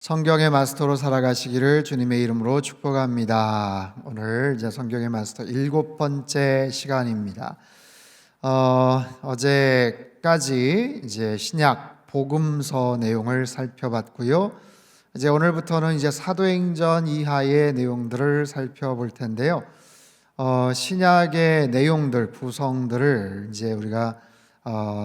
성경의 마스터로 살아가시기를 주님의 이름으로 축복합니다. 오늘 이제 성경의 마스터 7번째 시간입니다. 어제까지 이제 신약 복음서 내용을 살펴봤고요. 이제 오늘부터는 이제 사도행전 이하의 내용들을 살펴볼 텐데요. 신약의 내용들, 구성들을 이제 우리가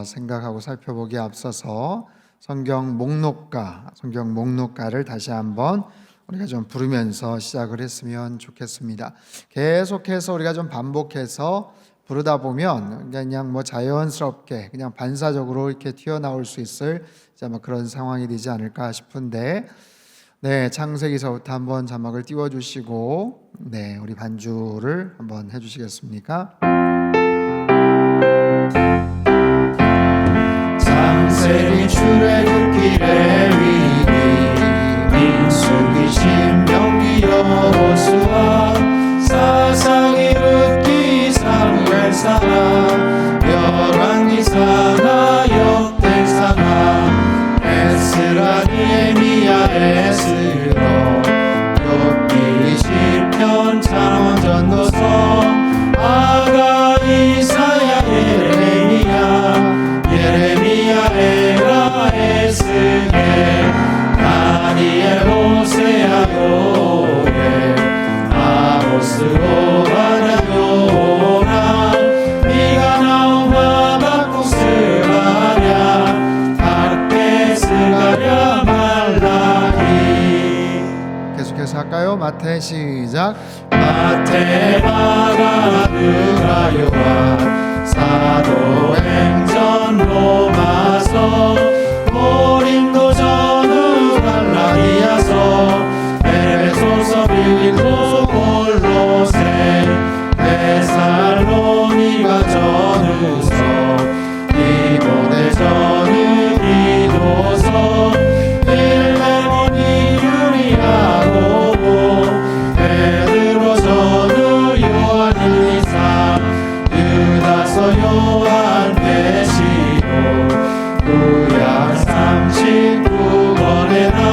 생각하고 살펴보기에 앞서서 성경 목록가를 다시 한번 우리가 좀 부르면서 시작을 했으면 좋겠습니다. 계속해서 우리가 좀 반복해서 부르다 보면 그냥 뭐 자연스럽게 그냥 반사적으로 이렇게 튀어나올 수 있을 그런 상황이 되지 않을까 싶은데, 네, 창세기서부터 한번 자막을 띄워주시고, 네, 우리 반주를 한번 해주시겠습니까? 창세기 출애굽기 레위기 민수기 신명기 여호수아 사사기 룻기 사무엘사나 열왕기사나 역대사나 에스라 느헤미야 에스더 욥기 시편 찬원 전도서 아가 이사야 예레미야 에라 에스겔 다니엘 호세아 요엘 아모스 오바댜 요나 미가 나움 하박국 스가랴 학개 스가랴 말라기. 계속해서 할까요? 마태 시작. 마태 마가 누가 요한 사도행전 로마서 고린도 전후 갈라디아서 에베소서 빌립보 골로새 데살로니가 전후서 디모데 전후 디도서 빌레몬 유리아고보 베드로 전후 요한 1, 2, 3 유다서 요한 계시록 구약 39권에나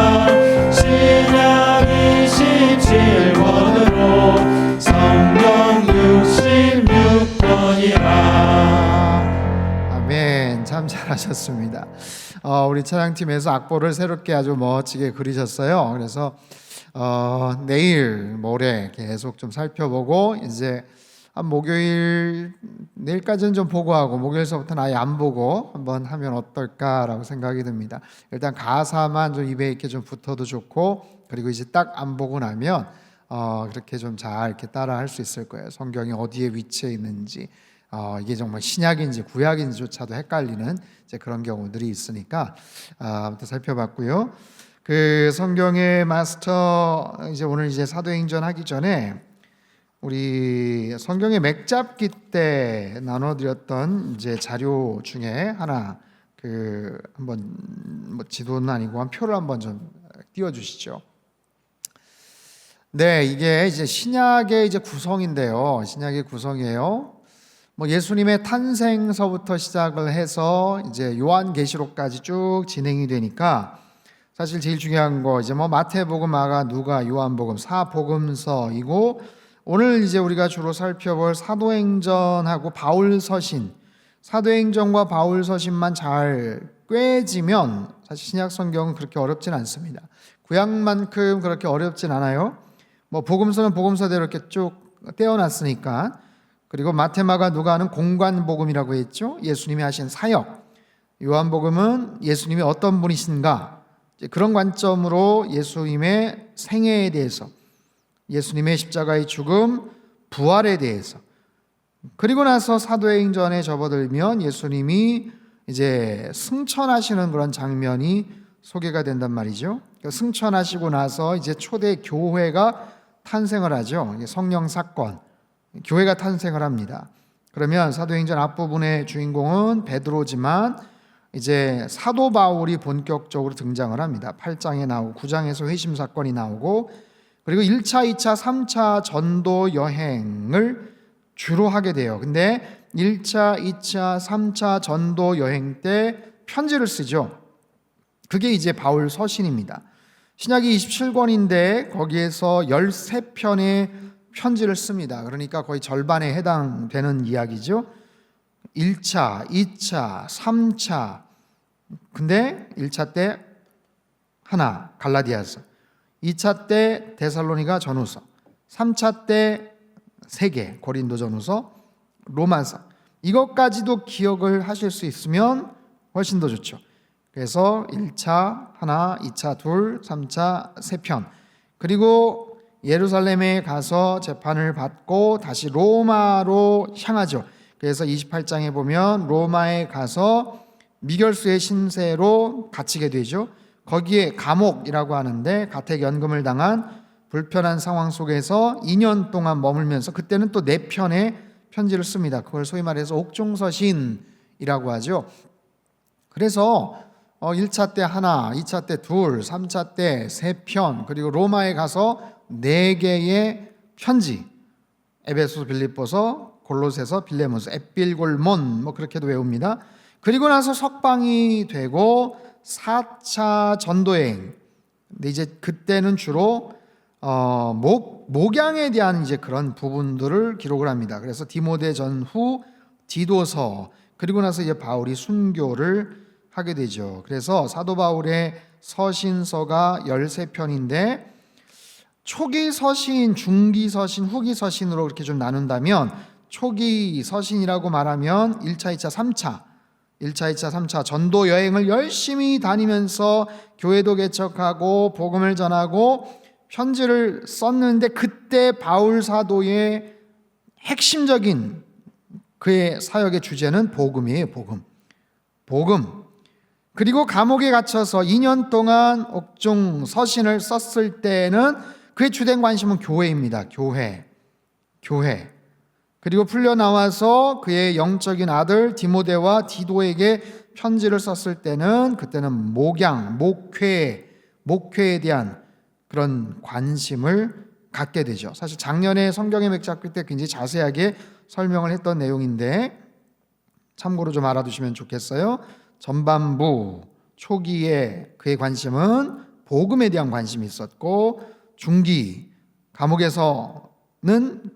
신약 27권으로 성경 66권이라. 아멘. 참 잘하셨습니다. 우리 찬양팀에서 악보를 새롭게 아주 멋지게 그리셨어요. 그래서 내일 모레 계속 좀 살펴보고, 이제 한 목요일 내일까지는 좀 보고 하고 목요일서부터는 아예 안 보고 한번 하면 어떨까라고 생각이 듭니다. 일단 가사만 좀 입에 이렇게 좀 붙어도 좋고, 그리고 이제 딱 안 보고 나면 그렇게 좀 잘 이렇게 따라 할 수 있을 거예요. 성경이 어디에 위치해 있는지, 이게 정말 신약인지 구약인지조차도 헷갈리는 이제 그런 경우들이 있으니까 아무튼 살펴봤고요. 그 성경의 마스터, 이제 오늘 이제 사도행전 하기 전에 우리 성경의 맥잡기 때 나눠드렸던 이제 자료 중에 하나, 그 한번 뭐 지도는 아니고 한 표를 한번 좀 띄워주시죠. 네, 이게 이제 신약의 이제 구성인데요. 신약의 구성이에요. 뭐 예수님의 탄생서부터 시작을 해서 이제 요한계시록까지 쭉 진행이 되니까, 사실 제일 중요한 거 이제 뭐 마태복음, 마가, 누가, 요한복음, 사복음서이고, 오늘 이제 우리가 주로 살펴볼 사도행전하고 바울서신, 사도행전과 바울서신만 잘 꿰지면 사실 신약 성경은 그렇게 어렵진 않습니다. 구약만큼 그렇게 어렵진 않아요. 뭐 복음서는 복음서대로 이렇게 쭉 떼어놨으니까. 그리고 마태, 마가, 누가는 공관복음이라고 했죠. 예수님이 하신 사역. 요한복음은 예수님이 어떤 분이신가, 그런 관점으로 예수님의 생애에 대해서, 예수님의 십자가의 죽음, 부활에 대해서, 그리고 나서 사도행전에 접어들면 예수님이 이제 승천하시는 그런 장면이 소개가 된단 말이죠. 승천하시고 나서 이제 초대 교회가 탄생을 하죠. 성령 사건, 교회가 탄생을 합니다. 그러면 사도행전 앞부분의 주인공은 베드로지만 이제 사도 바울이 본격적으로 등장을 합니다. 8장에 나오고 9장에서 회심 사건이 나오고, 그리고 1차, 2차, 3차 전도 여행을 주로 하게 돼요. 근데 1차, 2차, 3차 전도 여행 때 편지를 쓰죠. 그게 이제 바울 서신입니다. 신약이 27권인데 거기에서 13편의 편지를 씁니다. 그러니까 거의 절반에 해당되는 이야기죠. 1차, 2차, 3차. 근데 1차 때 하나, 갈라디아서. 2차 때 데살로니가 전후서. 3차 때 3개, 고린도 전후서, 로마서. 이것까지도 기억을 하실 수 있으면 훨씬 더 좋죠. 그래서 1차 하나, 2차 둘, 3차 3편. 그리고 예루살렘에 가서 재판을 받고 다시 로마로 향하죠. 그래서 28장에 보면 로마에 가서 미결수의 신세로 갇히게 되죠. 거기에 감옥이라고 하는데 가택연금을 당한 불편한 상황 속에서 2년 동안 머물면서 그때는 또 4편의 편지를 씁니다. 그걸 소위 말해서 옥중서신이라고 하죠. 그래서 1차 때 하나, 2차 때 둘, 3차 때 3편, 그리고 로마에 가서 4개의 편지, 에베소서, 빌립보서, 골로새서, 빌레몬서, 에필골몬 뭐 그렇게도 외웁니다. 그리고 나서 석방이 되고 4차 전도여행. 근데 이제 그때는 주로 목양에 대한 이제 그런 부분들을 기록을 합니다. 그래서 디모데 전후 디도서, 그리고 나서 이제 바울이 순교를 하게 되죠. 그래서 사도 바울의 서신서가 13편인데 초기 서신, 중기 서신, 후기 서신으로 이렇게 좀 나눈다면 초기 서신이라고 말하면 1차, 2차, 3차 1차, 2차, 3차 전도 여행을 열심히 다니면서 교회도 개척하고 복음을 전하고 편지를 썼는데 그때 바울 사도의 핵심적인 그의 사역의 주제는 복음이에요. 복음. 그리고 감옥에 갇혀서 2년 동안 옥중 서신을 썼을 때는 그의 주된 관심은 교회입니다. 교회. 그리고 풀려 나와서 그의 영적인 아들 디모데와 디도에게 편지를 썼을 때는 그때는 목회에 대한 그런 관심을 갖게 되죠. 사실 작년에 성경의 맥잡기 때 굉장히 자세하게 설명을 했던 내용인데 참고로 좀 알아두시면 좋겠어요. 전반부 초기에 그의 관심은 복음에 대한 관심이 있었고, 중기 감옥에서는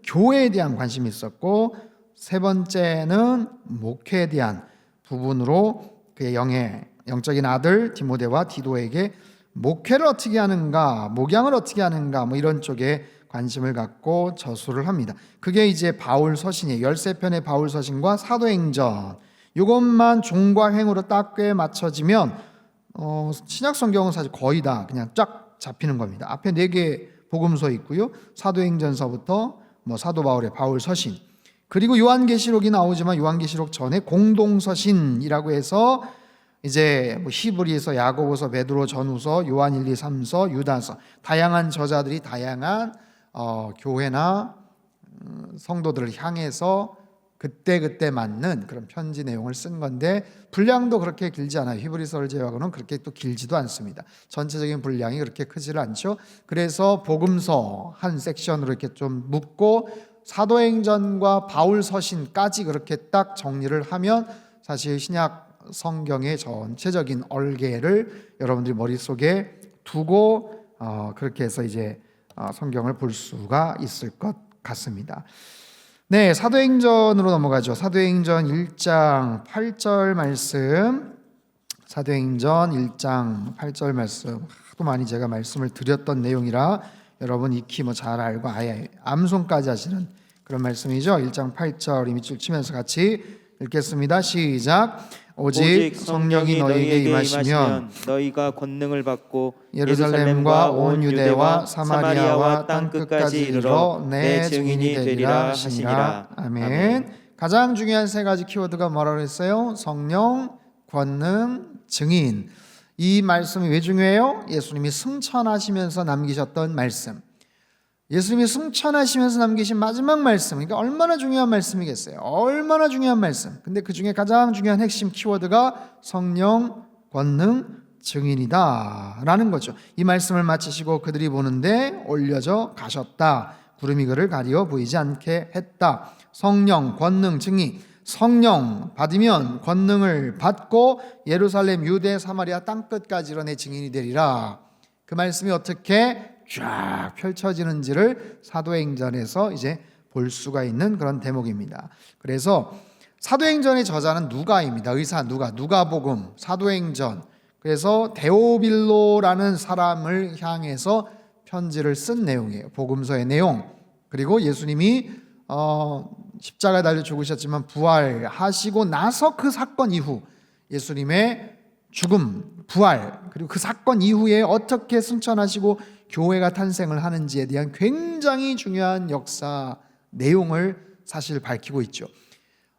교회에 대한 관심이 있었고, 세 번째는 목회에 대한 부분으로 그의 영적인 아들 디모데와 디도에게 목회를 어떻게 하는가, 목양을 어떻게 하는가, 뭐 이런 쪽에 관심을 갖고 저술을 합니다. 그게 이제 바울 서신이에요. 13편의 바울 서신과 사도행전. 이것만 종과 행으로 딱 꽤 맞춰지면 신약 성경은 사실 거의 다 그냥 쫙 잡히는 겁니다. 앞에 4개 복음서 있고요. 사도행전서부터 뭐 사도 바울의 바울 서신, 그리고 요한계시록이 나오지만 요한계시록 전에 공동서신이라고 해서 이제 뭐 히브리서, 야고보서, 베드로 전후서, 요한 1, 2, 3서, 유다서, 다양한 저자들이 다양한 교회나 성도들을 향해서 그때 맞는 그런 편지 내용을 쓴 건데 분량도 그렇게 길지 않아요. 히브리서를 제외하고는 그렇게 또 길지도 않습니다. 전체적인 분량이 그렇게 크지를 않죠. 그래서 복음서 한 섹션으로 이렇게 좀 묶고 사도행전과 바울 서신까지 그렇게 딱 정리를 하면 사실 신약 성경의 전체적인 얼개를 여러분들이 머릿속에 두고 그렇게 해서 이제 성경을 볼 수가 있을 것 같습니다. 네, 사도행전으로 넘어가죠. 사도행전 1장 8절 말씀. 사도행전 1장 8절 말씀. 하도 많이 제가 말씀을 드렸던 내용이라 여러분 익히 뭐 잘 알고 아예 암송까지 하시는 그런 말씀이죠. 1장 8절 밑줄 치면서 같이 읽겠습니다. 시작. 오직 성령이 너희에게 임하시면 너희가 권능을 받고 예루살렘과 온 유대와 사마리아와 땅 끝까지 이르러 내 증인이 되리라 하시니라. 아멘. 가장 중요한 3가지 키워드가 뭐라고 했어요? 성령, 권능, 증인. 이 말씀이 왜 중요해요? 예수님이 승천하시면서 남기셨던 말씀. 예수님이 승천하시면서 남기신 마지막 말씀. 그러니까 얼마나 중요한 말씀이겠어요? 얼마나 중요한 말씀. 근데 그 중에 가장 중요한 핵심 키워드가 성령, 권능, 증인이다 라는 거죠. 이 말씀을 마치시고 그들이 보는데 올려져 가셨다. 구름이 그를 가리어 보이지 않게 했다. 성령, 권능, 증인. 성령 받으면 권능을 받고 예루살렘, 유대, 사마리아 땅끝까지 이르러 내 증인이 되리라. 그 말씀이 어떻게 쫙 펼쳐지는지를 사도행전에서 이제 볼 수가 있는 그런 대목입니다. 그래서 사도행전의 저자는 누가입니다. 의사 누가복음, 사도행전. 그래서 데오빌로라는 사람을 향해서 편지를 쓴 내용이에요. 복음서의 내용. 그리고 예수님이 십자가에 달려 죽으셨지만 부활하시고 나서 그 사건 이후 예수님의 죽음, 부활, 그리고 그 사건 이후에 어떻게 승천하시고 교회가 탄생을 하는지에 대한 굉장히 중요한 역사 내용을 사실 밝히고 있죠.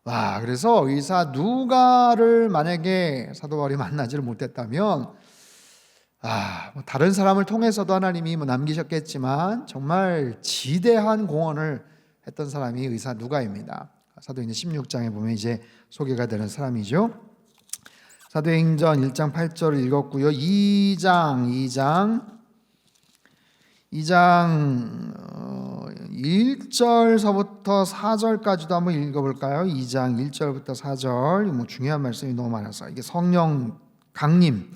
와, 그래서 의사 누가를 만약에 사도 바울이 만나지를 못했다면 뭐 다른 사람을 통해서도 하나님이 남기셨겠지만 정말 지대한 공헌을 했던 사람이 의사 누가입니다. 사도행전 16장에 보면 이제 소개가 되는 사람이죠. 사도행전 1장 8절을 읽었고요. 2장 1절서부터 4절까지도 한번 읽어볼까요? 2장 1절부터 4절. 중요한 말씀이 너무 많아서 이게 성령 강림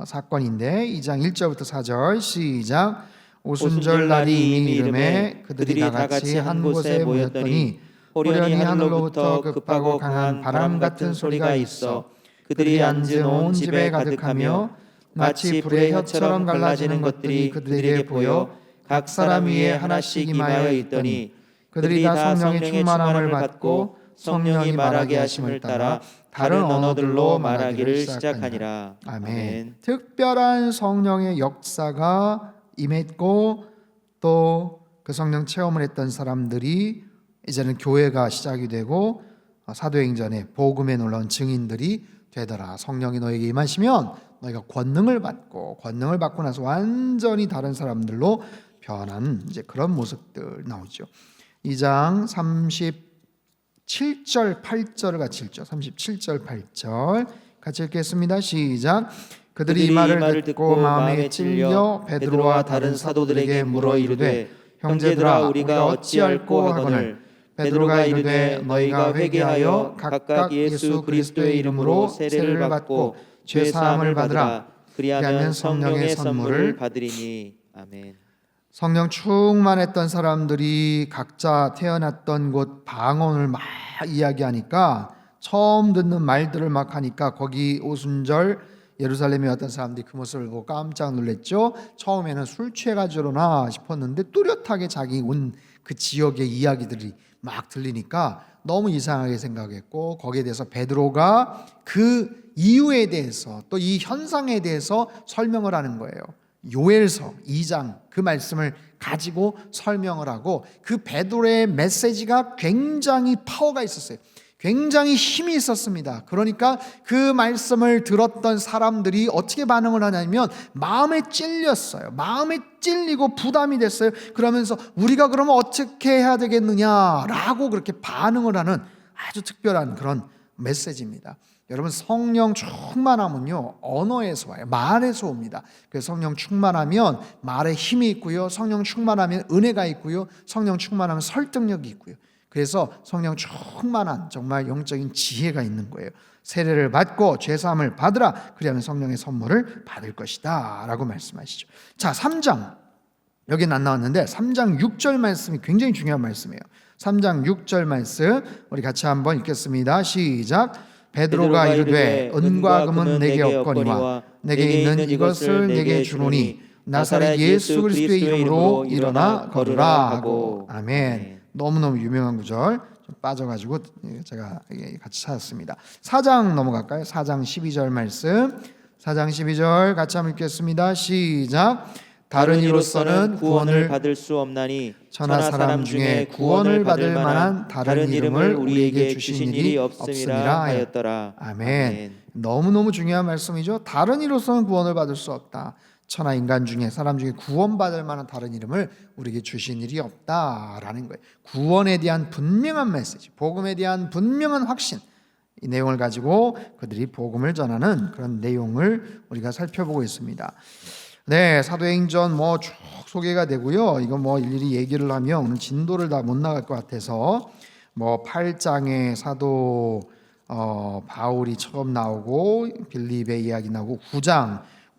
사건인데 2장 1절부터 4절 시작. 오순절 날이 이미 이름에 그들이 다같이 한 곳에 모였더니 호련히 하늘로부터 급하고 강한 바람 같은 소리가 있어 그들이 앉은 온 집에 가득하며 마치 불의 혀처럼 갈라지는 것들이 그들에게 보여 각 사람 위에 하나씩 임하여 있더니 그들이 다 성령의 충만함을 받고 성령이 말하게 하심을 따라 다른 언어들로 말하기를 시작하니라. 아멘. 특별한 성령의 역사가 임했고 또 그 성령 체험을 했던 사람들이 이제는 교회가 시작이 되고 사도행전에 복음에 놀라운 증인들이 되더라. 성령이 너에게 임하시면 너희가 권능을 받고 나서 완전히 다른 사람들로 변한 이제 그런 모습들 나오죠. 2장 37절 8절을 같이 읽죠. 37절 8절 같이 읽겠습니다. 시작. 그들이 이 말을 듣고 마음에 찔려 베드로와 다른 사도들에게 물어 이르되 형제들아 우리가 어찌할꼬 하거늘 베드로가 이르되 너희가 회개하여 각각 예수 그리스도의 이름으로 세례를 받고 죄 사함을 받으라. 그리하면 성령의 선물을 받으리니. 아멘. 성령 충만했던 사람들이 각자 태어났던 곳 방언을 막 이야기하니까 처음 듣는 말들을 막 하니까 거기 오순절 예루살렘에 왔던 사람들이 그 모습을 보고 깜짝 놀랐죠. 처음에는 술 취해가지고나 싶었는데 뚜렷하게 자기 온 그 지역의 이야기들이 막 들리니까 너무 이상하게 생각했고 거기에 대해서 베드로가 그 이유에 대해서 또 이 현상에 대해서 설명을 하는 거예요. 요엘서 2장 그 말씀을 가지고 설명을 하고 그 베드로의 메시지가 굉장히 파워가 있었어요. 굉장히 힘이 있었습니다. 그러니까 그 말씀을 들었던 사람들이 어떻게 반응을 하냐면 마음에 찔렸어요. 마음에 찔리고 부담이 됐어요. 그러면서 우리가 그러면 어떻게 해야 되겠느냐라고 그렇게 반응을 하는 아주 특별한 그런 메시지입니다. 여러분 성령 충만함은요 언어에서 와요. 말에서 옵니다. 그래서 성령 충만하면 말에 힘이 있고요. 성령 충만하면 은혜가 있고요. 성령 충만하면 설득력이 있고요. 그래서 성령 충만한 정말 영적인 지혜가 있는 거예요. 세례를 받고 죄사함을 받으라. 그리하면 성령의 선물을 받을 것이다 라고 말씀하시죠. 자 3장 여기는 안 나왔는데 3장 6절 말씀이 굉장히 중요한 말씀이에요. 3장 6절 말씀 우리 같이 한번 읽겠습니다. 시작. 베드로가 이르되 은과 금은 내게 없거니와 내게 있는 이것을 내게 주노니 나사렛 예수 그리스도의 이름으로 일어나 걸으라 하고. 아멘. 너무너무 유명한 구절 좀 빠져가지고 제가 같이 찾았습니다. 4장 넘어갈까요? 4장 12절 말씀 4장 12절 같이 한번 읽겠습니다. 시작. 다른 이로서는 구원을 받을 수 없나니 천하 사람 중에 구원을 받을 만한 다른 이름을 우리에게 주신 일이 없음이라 하였더라. 아멘. 너무너무 중요한 말씀이죠. 다른 이로서는 구원을 받을 수 없다. 천하 인간 중에 사람 중에 구원받을 만한 다른 이름을 우리에게 주신 일이 없다라는 거예요. 구원에 대한 분명한 메시지, 복음에 대한 분명한 확신, 이 내용을 가지고 그들이 복음을 전하는 그런 내용을 우리가 살펴보고 있습니다. 네, 사도행전 쭉 소개가 되고요. 이거 일일이 얘기를 하면 오늘 진도를 다 못 나갈 것 같아서 8장에 사도 바울이 처음 나오고 빌립의 이야기 나오고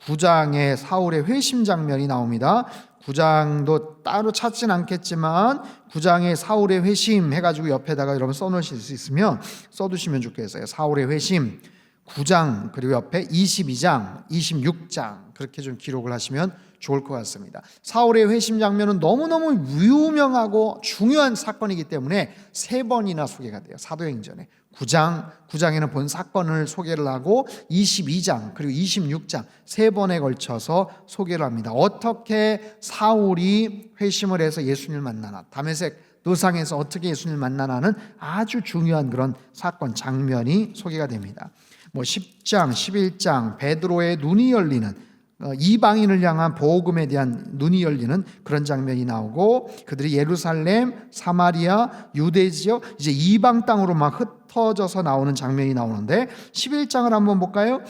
9장에 사울의 회심 장면이 나옵니다. 9장도 따로 찾진 않겠지만 9장에 사울의 회심 해가지고 옆에다가 여러분 써놓으실 수 있으면 써두시면 좋겠어요. 사울의 회심 9장 그리고 옆에 22장, 26장 그렇게 좀 기록을 하시면 좋을 것 같습니다. 사울의 회심 장면은 너무너무 유명하고 중요한 사건이기 때문에 3번이나 소개가 돼요. 사도행전에 9장에는 본 사건을 소개를 하고 22장 그리고 26장 3번에 걸쳐서 소개를 합니다. 어떻게 사울이 회심을 해서 예수님을 만나나, 다메섹 노상에서 어떻게 예수님을 만나나는 아주 중요한 그런 사건 장면이 소개가 됩니다. 뭐 10장, 11장 베드로의 눈이 열리는 이방인을 향한 복음에 대한 눈이 열리는 그런 장면이 나오고 그들이 예루살렘, 사마리아, 유대 지역 이제 이방 땅으로 막 흩어져서 나오는 장면이 나오는데 11장을 한번 볼까요?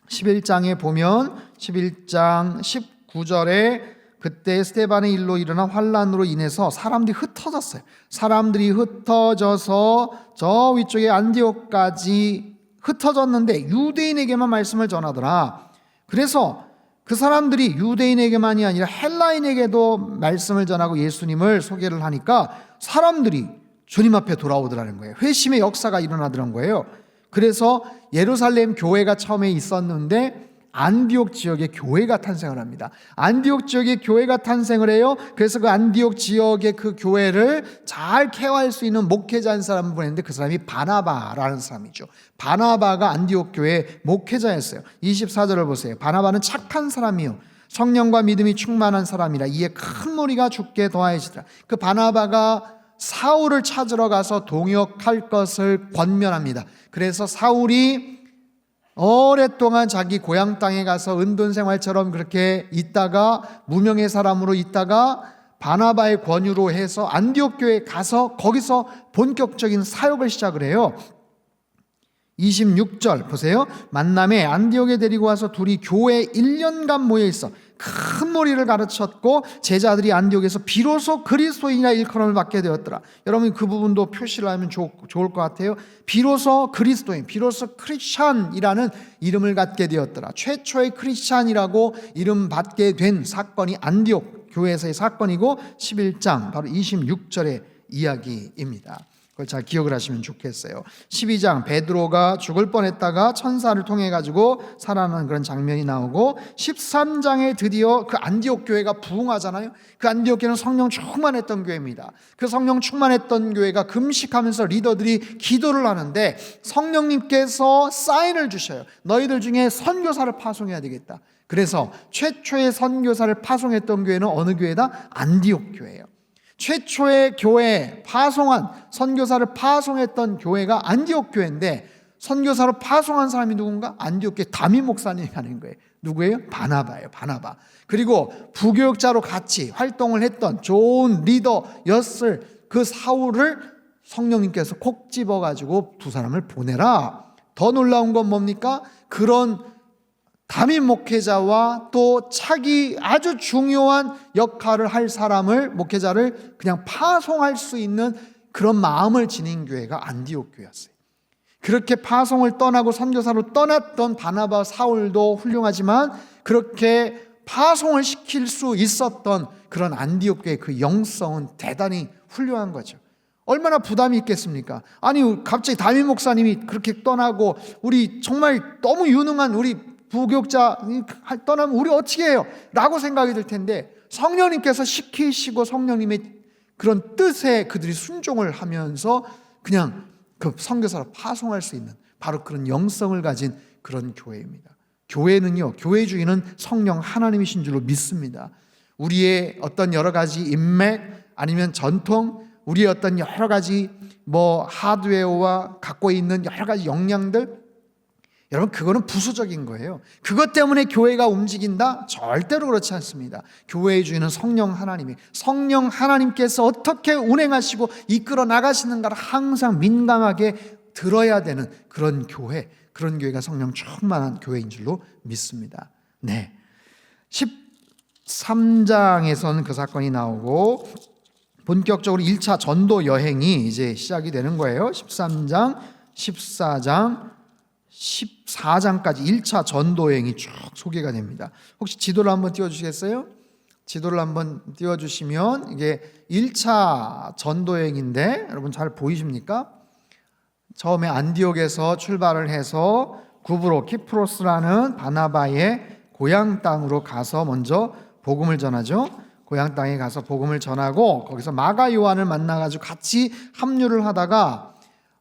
11장에 보면 11장 19절에 그때 스데반의 일로 일어난 환란으로 인해서 사람들이 흩어졌어요. 사람들이 흩어져서 저 위쪽에 안디옥까지 흩어졌는데 유대인에게만 말씀을 전하더라. 그래서 그 사람들이 유대인에게만이 아니라 헬라인에게도 말씀을 전하고 예수님을 소개를 하니까 사람들이 주님 앞에 돌아오더라는 거예요. 회심의 역사가 일어나더란 거예요. 그래서 예루살렘 교회가 처음에 있었는데 안디옥 지역에 교회가 탄생을 합니다. 안디옥 지역에 교회가 탄생을 해요. 그래서 그 안디옥 지역의 그 교회를 잘 케어할 수 있는 목회자 한 사람을 보냈는데 그 사람이 바나바라는 사람이죠. 바나바가 안디옥 교회 목회자였어요. 24절을 보세요. 바나바는 착한 사람이요 성령과 믿음이 충만한 사람이라 이에 큰 무리가 죽게 더하여지더라. 그 바나바가 사울을 찾으러 가서 동역할 것을 권면합니다. 그래서 사울이 오랫동안 자기 고향 땅에 가서 은둔 생활처럼 그렇게 있다가 무명의 사람으로 있다가 바나바의 권유로 해서 안디옥 교회에 가서 거기서 본격적인 사역을 시작을 해요. 26절 보세요. 만남에 안디옥에 데리고 와서 둘이 교회에 1년간 모여 있어 큰 무리를 가르쳤고 제자들이 안디옥에서 비로소 그리스도인이라 일컬음을 받게 되었더라. 여러분 그 부분도 표시를 하면 좋을 것 같아요. 비로소 그리스도인, 비로소 크리스찬이라는 이름을 갖게 되었더라. 최초의 크리스찬이라고 이름 받게 된 사건이 안디옥 교회에서의 사건이고 11장 바로 26절의 이야기입니다. 그걸 잘 기억을 하시면 좋겠어요. 12장 베드로가 죽을 뻔했다가 천사를 통해 가지고 살아나는 그런 장면이 나오고 13장에 드디어 그 안디옥 교회가 부흥하잖아요. 그 안디옥 교회는 성령 충만했던 교회입니다. 그 성령 충만했던 교회가 금식하면서 리더들이 기도를 하는데 성령님께서 사인을 주셔요. 너희들 중에 선교사를 파송해야 되겠다. 그래서 최초의 선교사를 파송했던 교회는 어느 교회다? 안디옥 교회예요. 최초의 교회 파송한 선교사를 파송했던 교회가 안디옥 교회인데 선교사로 파송한 사람이 누군가? 안디옥 교회 담임 목사님이 하는 거예요. 누구예요? 바나바예요. 바나바. 그리고 부교육자로 같이 활동을 했던 좋은 리더였을 그 사울을 성령님께서 콕 집어가지고 두 사람을 보내라. 더 놀라운 건 뭡니까? 그런 담임 목회자와 또 차기 아주 중요한 역할을 할 사람을 목회자를 그냥 파송할 수 있는 그런 마음을 지닌 교회가 안디옥 교회였어요. 그렇게 파송을 떠나고 선교사로 떠났던 바나바 사울도 훌륭하지만 그렇게 파송을 시킬 수 있었던 그런 안디옥 교회의 그 영성은 대단히 훌륭한 거죠. 얼마나 부담이 있겠습니까? 아니 갑자기 담임 목사님이 그렇게 떠나고 우리 정말 너무 유능한 우리 부교육자 떠나면 우리 어떻게 해요? 라고 생각이 들 텐데 성령님께서 시키시고 성령님의 그런 뜻에 그들이 순종을 하면서 그냥 그 선교사로 파송할 수 있는 바로 그런 영성을 가진 그런 교회입니다. 교회는요, 교회주의는 성령 하나님이신 줄로 믿습니다. 우리의 어떤 여러 가지 인맥 아니면 전통, 우리의 어떤 여러 가지 하드웨어와 갖고 있는 여러 가지 역량들, 여러분 그거는 부수적인 거예요. 그것 때문에 교회가 움직인다? 절대로 그렇지 않습니다. 교회의 주인은 성령 하나님이 성령 하나님께서 어떻게 운행하시고 이끌어 나가시는가를 항상 민감하게 들어야 되는 그런 교회, 그런 교회가 성령 충만한 교회인 줄로 믿습니다. 네, 13장에서는 그 사건이 나오고 본격적으로 1차 전도 여행이 이제 시작이 되는 거예요. 13장, 14장, 14장까지 1차 전도 여행이 쭉 소개가 됩니다. 혹시 지도를 한번 띄워주시겠어요? 지도를 한번 띄워주시면 이게 1차 전도 여행인데 여러분 잘 보이십니까? 처음에 안디옥에서 출발을 해서 구브로 키프로스라는 바나바의 고향 땅으로 가서 먼저 복음을 전하죠. 고향 땅에 가서 복음을 전하고 거기서 마가 요한을 만나가지고 같이 합류를 하다가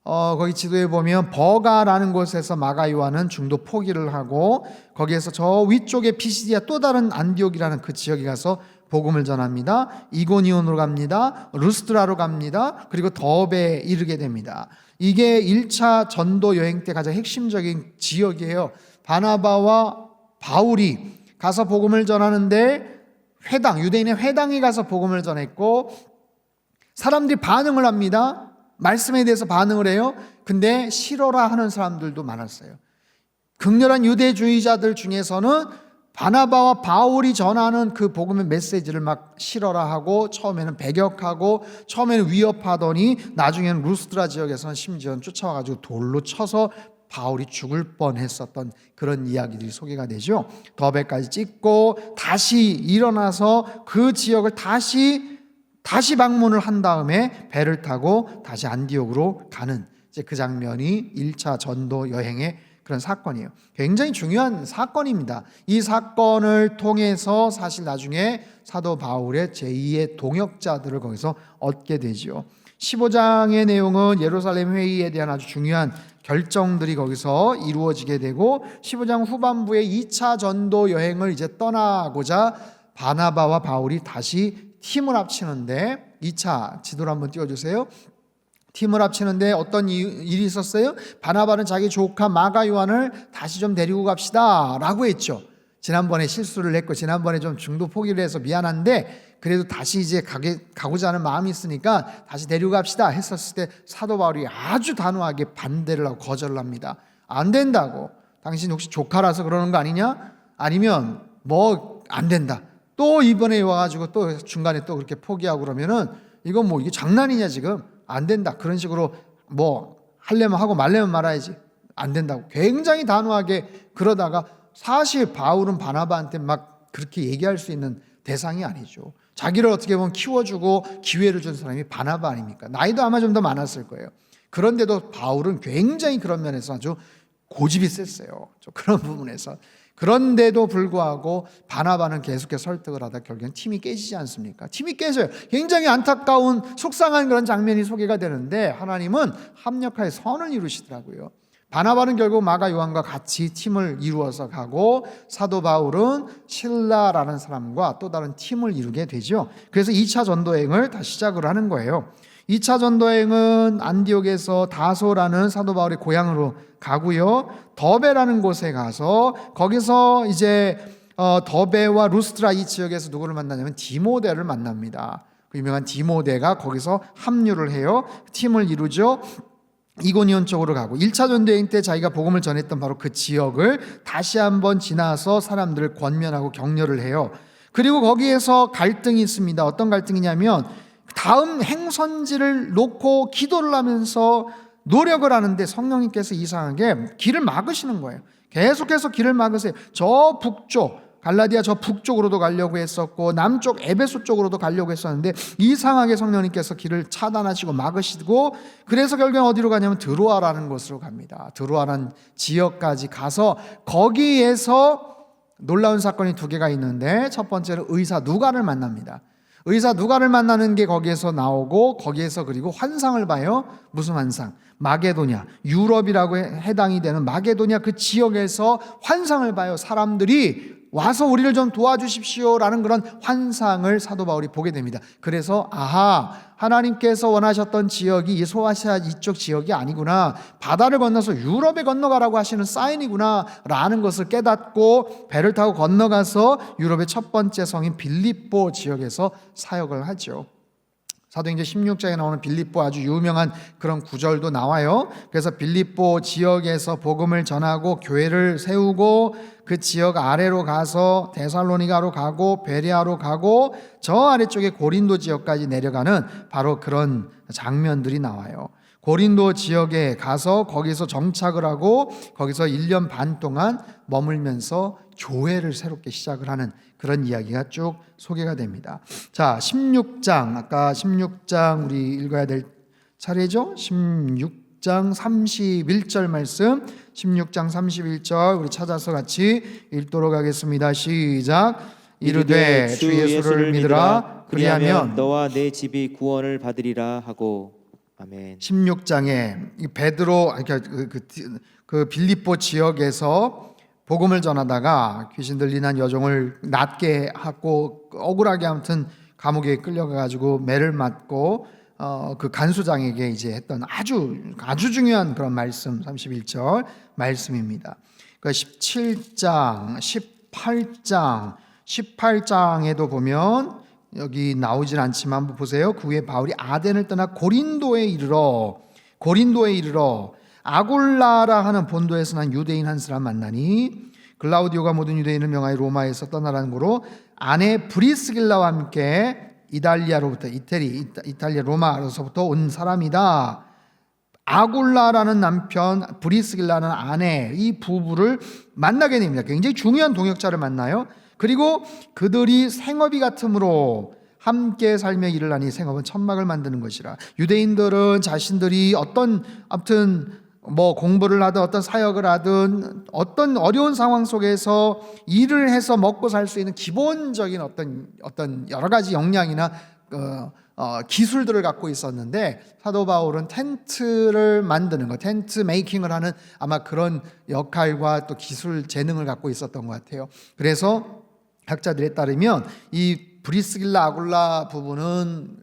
거기 지도에 보면 버가라는 곳에서 마가 요한은 중도 포기를 하고 거기에서 저 위쪽에 피시디아 또 다른 안디옥이라는 그 지역에 가서 복음을 전합니다. 이고니온으로 갑니다. 루스드라로 갑니다. 그리고 더베에 이르게 됩니다. 이게 1차 전도 여행 때 가장 핵심적인 지역이에요. 바나바와 바울이 가서 복음을 전하는데 유대인의 회당에 가서 복음을 전했고 사람들이 반응을 합니다. 말씀에 대해서 반응을 해요. 근데 싫어라 하는 사람들도 많았어요. 극렬한 유대주의자들 중에서는 바나바와 바울이 전하는 그 복음의 메시지를 막 싫어라 하고 처음에는 배격하고 처음에는 위협하더니 나중에는 루스드라 지역에서는 심지어 쫓아와가지고 돌로 쳐서 바울이 죽을 뻔했었던 그런 이야기들이 소개가 되죠. 더베까지 찍고 다시 일어나서 그 지역을 다시 방문을 한 다음에 배를 타고 다시 안디옥으로 가는 이제 그 장면이 1차 전도 여행의 그런 사건이에요. 굉장히 중요한 사건입니다. 이 사건을 통해서 사실 나중에 사도 바울의 제2의 동역자들을 거기서 얻게 되죠. 15장의 내용은 예루살렘 회의에 대한 아주 중요한 결정들이 거기서 이루어지게 되고 15장 후반부에 2차 전도 여행을 이제 떠나고자 바나바와 바울이 다시 팀을 합치는데 2차 지도를 한번 띄워주세요. 팀을 합치는데 어떤 일이 있었어요? 바나바는 자기 조카 마가 요한을 다시 좀 데리고 갑시다 라고 했죠. 지난번에 실수를 했고 지난번에 좀 중도 포기를 해서 미안한데 그래도 다시 이제 가고자 하는 마음이 있으니까 다시 데리고 갑시다 했었을 때 사도 바울이 아주 단호하게 반대를 하고 거절을 합니다. 안 된다고. 당신 혹시 조카라서 그러는 거 아니냐? 아니면 뭐 안 된다. 또 이번에 와가지고 또 중간에 또 그렇게 포기하고 그러면은 이건 뭐 이게 장난이냐 지금 안 된다 그런 식으로 뭐 하려면 하고 말려면 말아야지 안 된다고 굉장히 단호하게 그러다가 사실 바울은 바나바한테 막 그렇게 얘기할 수 있는 대상이 아니죠. 자기를 어떻게 보면 키워주고 기회를 준 사람이 바나바 아닙니까? 나이도 아마 좀 더 많았을 거예요. 그런데도 바울은 굉장히 그런 면에서 아주 고집이 셌어요. 그런 부분에서. 그런데도 불구하고 바나바는 계속해서 설득을 하다 결국엔 팀이 깨지지 않습니까? 팀이 깨져요. 굉장히 안타까운 속상한 그런 장면이 소개가 되는데 하나님은 합력하여 선을 이루시더라고요. 바나바는 결국 마가 요한과 같이 팀을 이루어서 가고 사도 바울은 실라라는 사람과 또 다른 팀을 이루게 되죠. 그래서 2차 전도여행을 다시 시작을 하는 거예요. 2차 전도여행은 안디옥에서 다소라는 사도 바울의 고향으로 가고요. 더베라는 곳에 가서 거기서 이제 더베와 루스트라 이 지역에서 누구를 만나냐면 디모데를 만납니다. 그 유명한 디모데가 거기서 합류를 해요. 팀을 이루죠. 이고니온 쪽으로 가고 1차 전도여행 때 자기가 복음을 전했던 바로 그 지역을 다시 한번 지나서 사람들을 권면하고 격려를 해요. 그리고 거기에서 갈등이 있습니다. 어떤 갈등이냐면 다음 행선지를 놓고 기도를 하면서 노력을 하는데 성령님께서 이상하게 길을 막으시는 거예요. 계속해서 길을 막으세요. 저 북쪽 갈라디아 저 북쪽으로도 가려고 했었고 남쪽 에베소 쪽으로도 가려고 했었는데 이상하게 성령님께서 길을 차단하시고 막으시고 그래서 결국엔 어디로 가냐면 드로아라는 곳으로 갑니다. 드로아라는 지역까지 가서 거기에서 놀라운 사건이 두 개가 있는데 첫 번째는 의사 누가를 만납니다. 의사 누가를 만나는 게 거기에서 나오고 거기에서 그리고 환상을 봐요. 무슨 환상? 마게도냐, 유럽이라고 해당이 되는 마게도냐 그 지역에서 환상을 봐요. 사람들이 와서 우리를 좀 도와주십시오라는 그런 환상을 사도 바울이 보게 됩니다. 그래서 하나님께서 원하셨던 지역이 이 소아시아 이쪽 지역이 아니구나, 바다를 건너서 유럽에 건너가라고 하시는 사인이구나 라는 것을 깨닫고 배를 타고 건너가서 유럽의 첫 번째 성인 빌립보 지역에서 사역을 하죠. 사도행전 16장에 나오는 빌립보 아주 유명한 그런 구절도 나와요. 그래서 빌립보 지역에서 복음을 전하고 교회를 세우고 그 지역 아래로 가서 데살로니가로 가고 베레아로 가고 저 아래쪽에 고린도 지역까지 내려가는 바로 그런 장면들이 나와요. 고린도 지역에 가서 거기서 정착을 하고 거기서 1년 반 동안 머물면서 교회를 새롭게 시작을 하는 그런 이야기가 쭉 소개가 됩니다. 자, 16장, 아까 16장 우리 읽어야 될 차례죠? 16장 31절 말씀, 16장 31절 우리 찾아서 같이 읽도록 하겠습니다. 시작. 이르되 주 예수를 믿으라. 그리하면 너와 내 집이 구원을 받으리라 하고. 아멘. 16장에 이 베드로 그 빌립보 지역에서 복음을 전하다가 귀신 들린 한 여종을 낫게 하고 억울하게 아무튼 감옥에 끌려가 가지고 매를 맞고 그 간수장에게 이제 했던 아주 중요한 그런 말씀 31절 말씀입니다. 그 17장, 18장에도 보면 여기 나오진 않지만 한번 보세요. 그 후에 바울이 아덴을 떠나 고린도에 이르러 아굴라라 하는 본도에서 난 유대인 한 사람 만나니 글라우디오가 모든 유대인을 명하여 로마에서 떠나라는 거로 아내 브리스길라와 함께 이탈리아로부터 이탈리아 로마로서부터 온 사람이다. 아굴라라는 남편, 브리스길라는 아내, 이 부부를 만나게 됩니다. 굉장히 중요한 동역자를 만나요. 그리고 그들이 생업이 같으므로 함께 살며 일을 하니 생업은 천막을 만드는 것이라. 유대인들은 자신들이 아무튼 뭐 공부를 하든 어떤 사역을 하든 어떤 어려운 상황 속에서 일을 해서 먹고 살 수 있는 기본적인 어떤 여러 가지 역량이나 기술들을 갖고 있었는데 사도 바울은 텐트를 만드는 것, 텐트 메이킹을 하는 아마 그런 역할과 또 기술 재능을 갖고 있었던 것 같아요. 그래서 학자들에 따르면 이 브리스길라 아굴라 부부는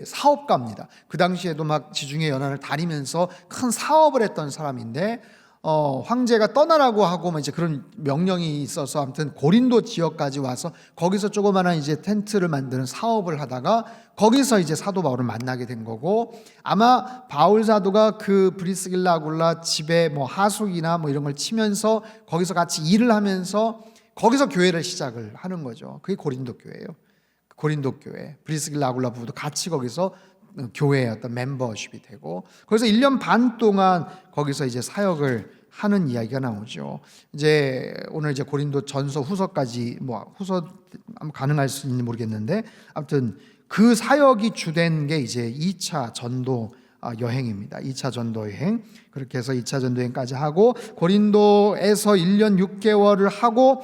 사업가입니다. 그 당시에도 막 지중해 연안을 다니면서 큰 사업을 했던 사람인데 황제가 떠나라고 하고 이제 그런 명령이 있어서 아무튼 고린도 지역까지 와서 거기서 조그마한 이제 텐트를 만드는 사업을 하다가 거기서 이제 사도 바울을 만나게 된 거고, 아마 바울 사도가 그 브리스길라 아굴라 집에 뭐 하숙이나 뭐 이런 걸 치면서 거기서 같이 일을 하면서 거기서 교회를 시작을 하는 거죠. 그게 고린도 교회예요. 고린도 교회, 브리스길라 아굴라 부부도 같이 거기서 교회의 어떤 멤버십이 되고 거기서 1년 반 동안 거기서 이제 사역을 하는 이야기가 나오죠. 이제 오늘 이제 고린도 전서 후서까지 뭐 후서 가능할 수 있는지 모르겠는데 아무튼 그 사역이 주된 게 이제 2차 전도 여행입니다. 2차 전도 여행. 그렇게 해서 2차 전도 여행까지 하고 고린도에서 1년 6개월을 하고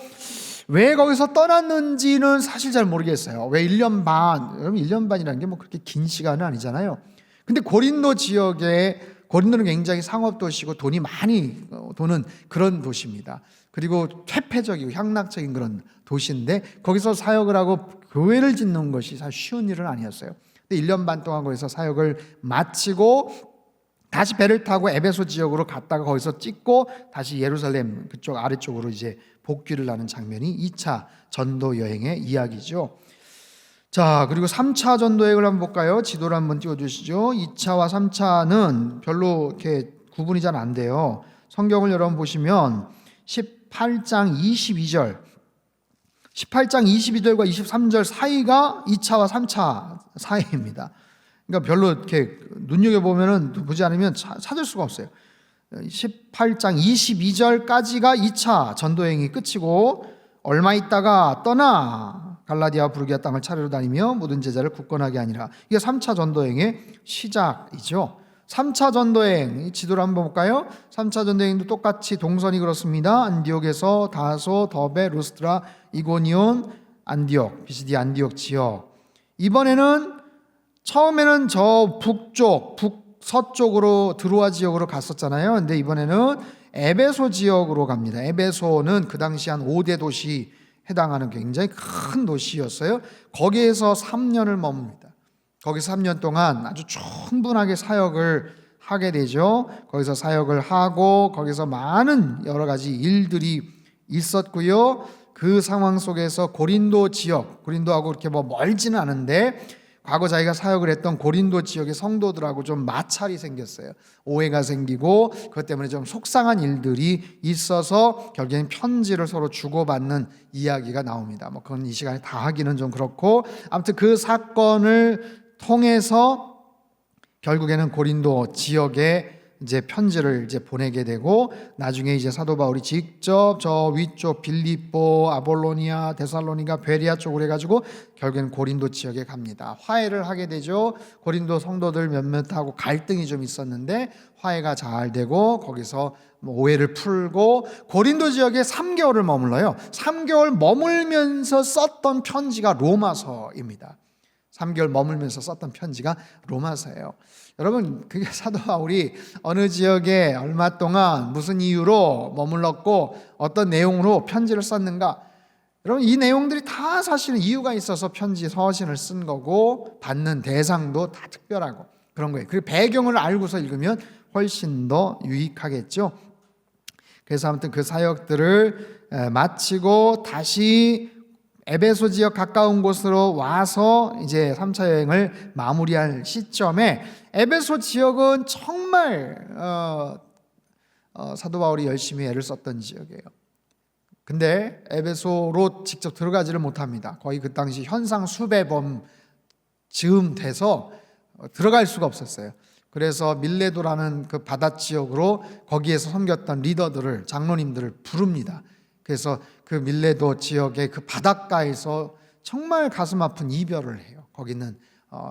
왜 거기서 떠났는지는 사실 잘 모르겠어요. 왜 1년 반? 여러분 1년 반이라는 게 뭐 그렇게 긴 시간은 아니잖아요. 근데 고린도 지역에 고린도는 굉장히 상업 도시고 돈이 많이 도는 그런 도시입니다. 그리고 퇴폐적이고 향락적인 그런 도시인데 거기서 사역을 하고 교회를 짓는 것이 사실 쉬운 일은 아니었어요. 근데 1년 반 동안 거기서 사역을 마치고 다시 배를 타고 에베소 지역으로 갔다가 거기서 찍고 다시 예루살렘 그쪽 아래쪽으로 이제 복귀를 하는 장면이 2차 전도 여행의 이야기죠. 자, 그리고 3차 전도 여행을 한번 볼까요? 지도를 한번 띄워주시죠. 2차와 3차는 별로 이렇게 구분이 잘 안 돼요. 성경을 여러분 보시면 18장 22절과 23절 사이가 2차와 3차 사이입니다. 그러니까 별로 이렇게 눈여겨보면은 보지 않으면 찾을 수가 없어요. 18장 22절까지가 2차 전도여행이 끝이고 얼마 있다가 떠나 갈라디아와 부르기아 땅을 차례로 다니며 모든 제자를 굳건하게 하니라. 이게 3차 전도여행의 시작이죠. 3차 전도여행 지도를 한번 볼까요? 3차 전도여행도 똑같이 동선이 그렇습니다. 안디옥에서 다소, 더베, 루스트라, 이고니온, 안디옥, 비시디 안디옥 지역. 이번에는 처음에는 저 북서쪽으로 드로아 지역으로 갔었잖아요. 근데 이번에는 에베소 지역으로 갑니다. 에베소는 그 당시 한 5대 도시 해당하는 굉장히 큰 도시였어요. 거기에서 3년을 머뭅니다. 거기서 3년 동안 아주 충분하게 사역을 하게 되죠. 거기서 사역을 하고 거기서 많은 여러 가지 일들이 있었고요. 그 상황 속에서 고린도 지역, 고린도하고 그렇게 뭐 멀지는 않은데 과거 자기가 사역을 했던 고린도 지역의 성도들하고 좀 마찰이 생겼어요. 오해가 생기고 그것 때문에 좀 속상한 일들이 있어서 결국에는 편지를 서로 주고받는 이야기가 나옵니다. 뭐 그건 이 시간에 다 하기는 좀 그렇고 아무튼 그 사건을 통해서 결국에는 고린도 지역에 이제 편지를 이제 보내게 되고, 나중에 이제 사도 바울이 직접 저 위쪽 빌립보, 아볼로니아, 데살로니가, 베리아 쪽으로 해가지고 결국에는 고린도 지역에 갑니다. 화해를 하게 되죠. 고린도 성도들 몇몇하고 갈등이 좀 있었는데 화해가 잘 되고, 거기서 오해를 풀고 고린도 지역에 3개월을 머물러요. 3개월 머물면서 썼던 편지가 로마서입니다. 3개월 머물면서 썼던 편지가 로마서예요. 여러분, 그게 사도 바울이 어느 지역에 얼마 동안 무슨 이유로 머물렀고 어떤 내용으로 편지를 썼는가, 여러분 이 내용들이 다 사실은 이유가 있어서 편지 서신을 쓴 거고, 받는 대상도 다 특별하고 그런 거예요. 그 배경을 알고서 읽으면 훨씬 더 유익하겠죠. 그래서 아무튼 그 사역들을 마치고 다시 에베소 지역 가까운 곳으로 와서 이제 3차 여행을 마무리할 시점에, 에베소 지역은 정말 사도 바울이 열심히 애를 썼던 지역이에요. 근데 에베소로 직접 들어가지를 못합니다. 거의 그 당시 현상 수배범 즈음 돼서 들어갈 수가 없었어요. 그래서 밀레도라는 그 바다 지역으로 거기에서 섬겼던 리더들을, 장로님들을 부릅니다. 그래서 그 밀레도 지역의 그 바닷가에서 정말 가슴 아픈 이별을 해요. 거기는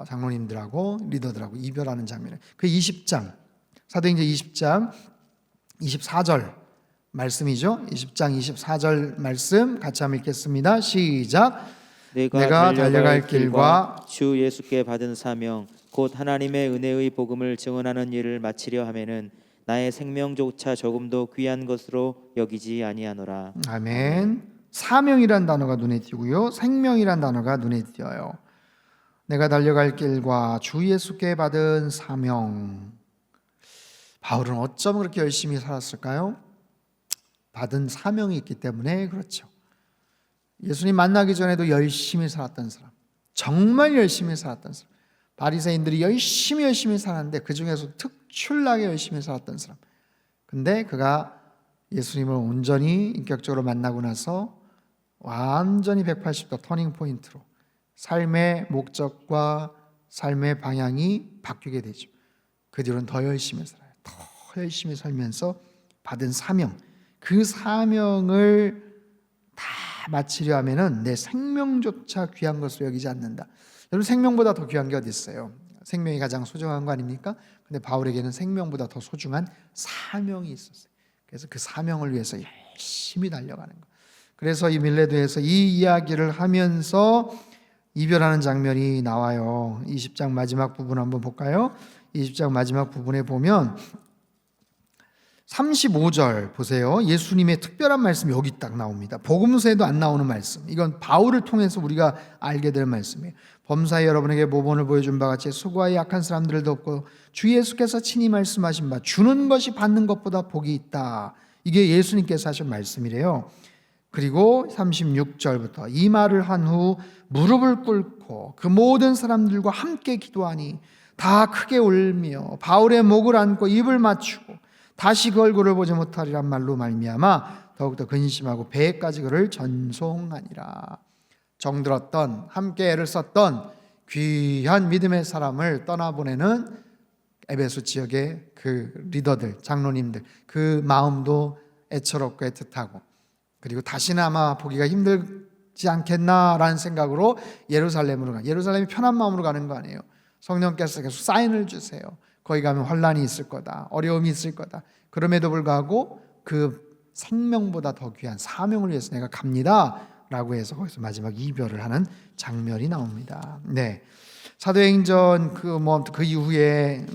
장로님들하고 리더들하고 이별하는 장면을, 그 20장, 사도행전 20장 24절 말씀이죠. 20장 24절 말씀 같이 한번 읽겠습니다. 시작. 내가 달려갈 길과 주 예수께 받은 사명 곧 하나님의 은혜의 복음을 증언하는 일을 마치려 하면은 나의 생명조차 조금도 귀한 것으로 여기지 아니하노라. 아멘. 사명이란 단어가 눈에 띄고요, 생명이란 단어가 눈에 띄어요. 내가 달려갈 길과 주 예수께 받은 사명. 바울은 어쩜 그렇게 열심히 살았을까요? 받은 사명이 있기 때문에 그렇죠. 예수님 만나기 전에도 열심히 살았던 사람, 정말 열심히 살았던 사람, 바리새인들이 열심히 살았는데 그 중에서 특출나게 열심히 살았던 사람. 근데 그가 예수님을 온전히 인격적으로 만나고 나서 완전히 180도 터닝 포인트로 삶의 목적과 삶의 방향이 바뀌게 되죠. 그 뒤로는 더 열심히 살아요. 더 열심히 살면서 받은 사명, 그 사명을 다 마치려 하면은 내 생명조차 귀한 것으로 여기지 않는다. 여러분, 생명보다 더 귀한 게 어디 있어요? 생명이 가장 소중한 거 아닙니까? 근데 바울에게는 생명보다 더 소중한 사명이 있었어요. 그래서 그 사명을 위해서 열심히 달려가는 거. 그래서 이 밀레도에서 이 이야기를 하면서 이별하는 장면이 나와요. 20장 마지막 부분 한번 볼까요? 20장 마지막 부분에 보면 35절 보세요. 예수님의 특별한 말씀이 여기 딱 나옵니다. 복음서에도 안 나오는 말씀. 이건 바울을 통해서 우리가 알게 될 말씀이에요. 범사에 여러분에게 모본을 보여준 바 같이 수고하여 약한 사람들을 돕고 주 예수께서 친히 말씀하신 바 주는 것이 받는 것보다 복이 있다. 이게 예수님께서 하신 말씀이래요. 그리고 36절부터 이 말을 한 후 무릎을 꿇고 그 모든 사람들과 함께 기도하니 다 크게 울며 바울의 목을 안고 입을 맞추고 다시 그 얼굴을 보지 못하리란 말로 말미암아 더욱더 근심하고 배에까지 그를 전송하니라. 정들었던, 함께 애를 썼던 귀한 믿음의 사람을 떠나보내는 에베소 지역의 그 리더들, 장로님들, 그 마음도 애처롭고 애틋하고, 그리고 다시는 아마 보기가 힘들지 않겠나라는 생각으로 예루살렘으로 예루살렘이 편한 마음으로 가는 거 아니에요. 성령께서 계속 사인을 주세요. 거기 가면 환란이 있을 거다, 어려움이 있을 거다. 그럼에도 불구하고 그 생명보다 더 귀한 사명을 위해서 내가 갑니다 라고 해서 거기서 마지막 이별을 하는 장면이 나옵니다. 네, 사도행전 그 이후에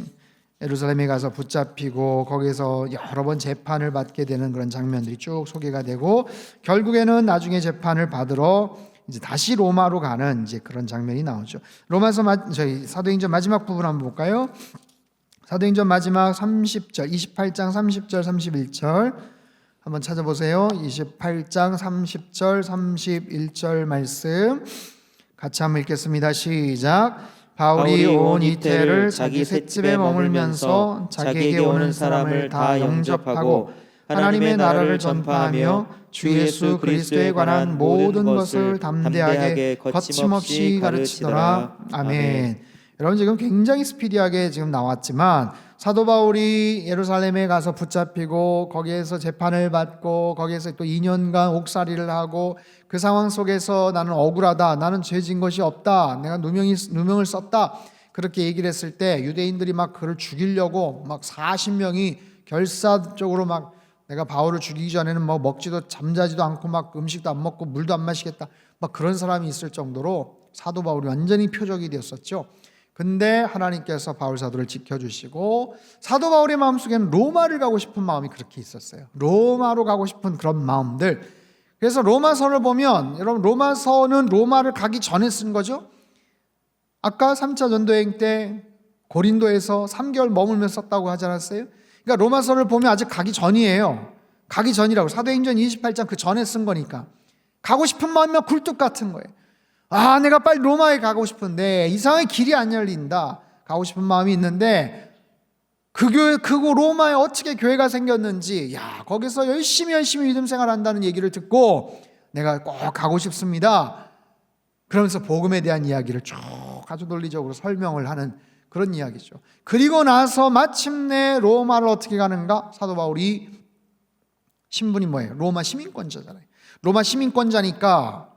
예루살렘에 가서 붙잡히고 거기서 여러 번 재판을 받게 되는 그런 장면들이 쭉 소개가 되고, 결국에는 나중에 재판을 받으러 이제 다시 로마로 가는 이제 그런 장면이 나오죠. 사도행전 마지막 부분 한번 볼까요? 사도행전 마지막 30절, 28장 30절, 31절 한번 찾아보세요. 28장 30절, 31절 말씀 같이 한번 읽겠습니다. 시작. 바울이 온 이태를 자기 셋집에 머물면서 자기에게 오는 사람을 다 영접하고 하나님의 나라를 전파하며 주 예수 그리스도에 관한 모든 것을 담대하게 거침없이 가르치더라. 아멘. 여러분 지금 굉장히 스피디하게 지금 나왔지만 사도 바울이 예루살렘에 가서 붙잡히고 거기에서 재판을 받고 거기에서 또 2년간 옥살이를 하고 그 상황 속에서 나는 억울하다, 나는 죄진 것이 없다, 내가 누명을 썼다 그렇게 얘기를 했을 때 유대인들이 막 그를 죽이려고 막 40명이 결사적으로 막 내가 바울을 죽이기 전에는 뭐 먹지도 잠자지도 않고 막 음식도 안 먹고 물도 안 마시겠다 막 그런 사람이 있을 정도로 사도 바울이 완전히 표적이 되었었죠. 근데 하나님께서 바울 사도를 지켜주시고 사도 바울의 마음속에는 로마를 가고 싶은 마음이 그렇게 있었어요. 로마로 가고 싶은 그런 마음들. 그래서 로마서를 보면 여러분 로마서는 로마를 가기 전에 쓴 거죠. 아까 3차 전도여행 때 고린도에서 3개월 머물며 썼다고 하지 않았어요? 그러니까 로마서를 보면 아직 가기 전이에요. 가기 전이라고. 사도행전 28장 그 전에 쓴 거니까. 가고 싶은 마음이면 굴뚝 같은 거예요. 아, 내가 빨리 로마에 가고 싶은데 이상하게 길이 안 열린다. 가고 싶은 마음이 있는데 그 로마에 어떻게 교회가 생겼는지, 야, 거기서 열심히 믿음 생활한다는 얘기를 듣고 내가 꼭 가고 싶습니다. 그러면서 복음에 대한 이야기를 쭉 아주 논리적으로 설명을 하는 그런 이야기죠. 그리고 나서 마침내 로마를 어떻게 가는가? 사도 바울이 신분이 뭐예요? 로마 시민권자잖아요. 로마 시민권자니까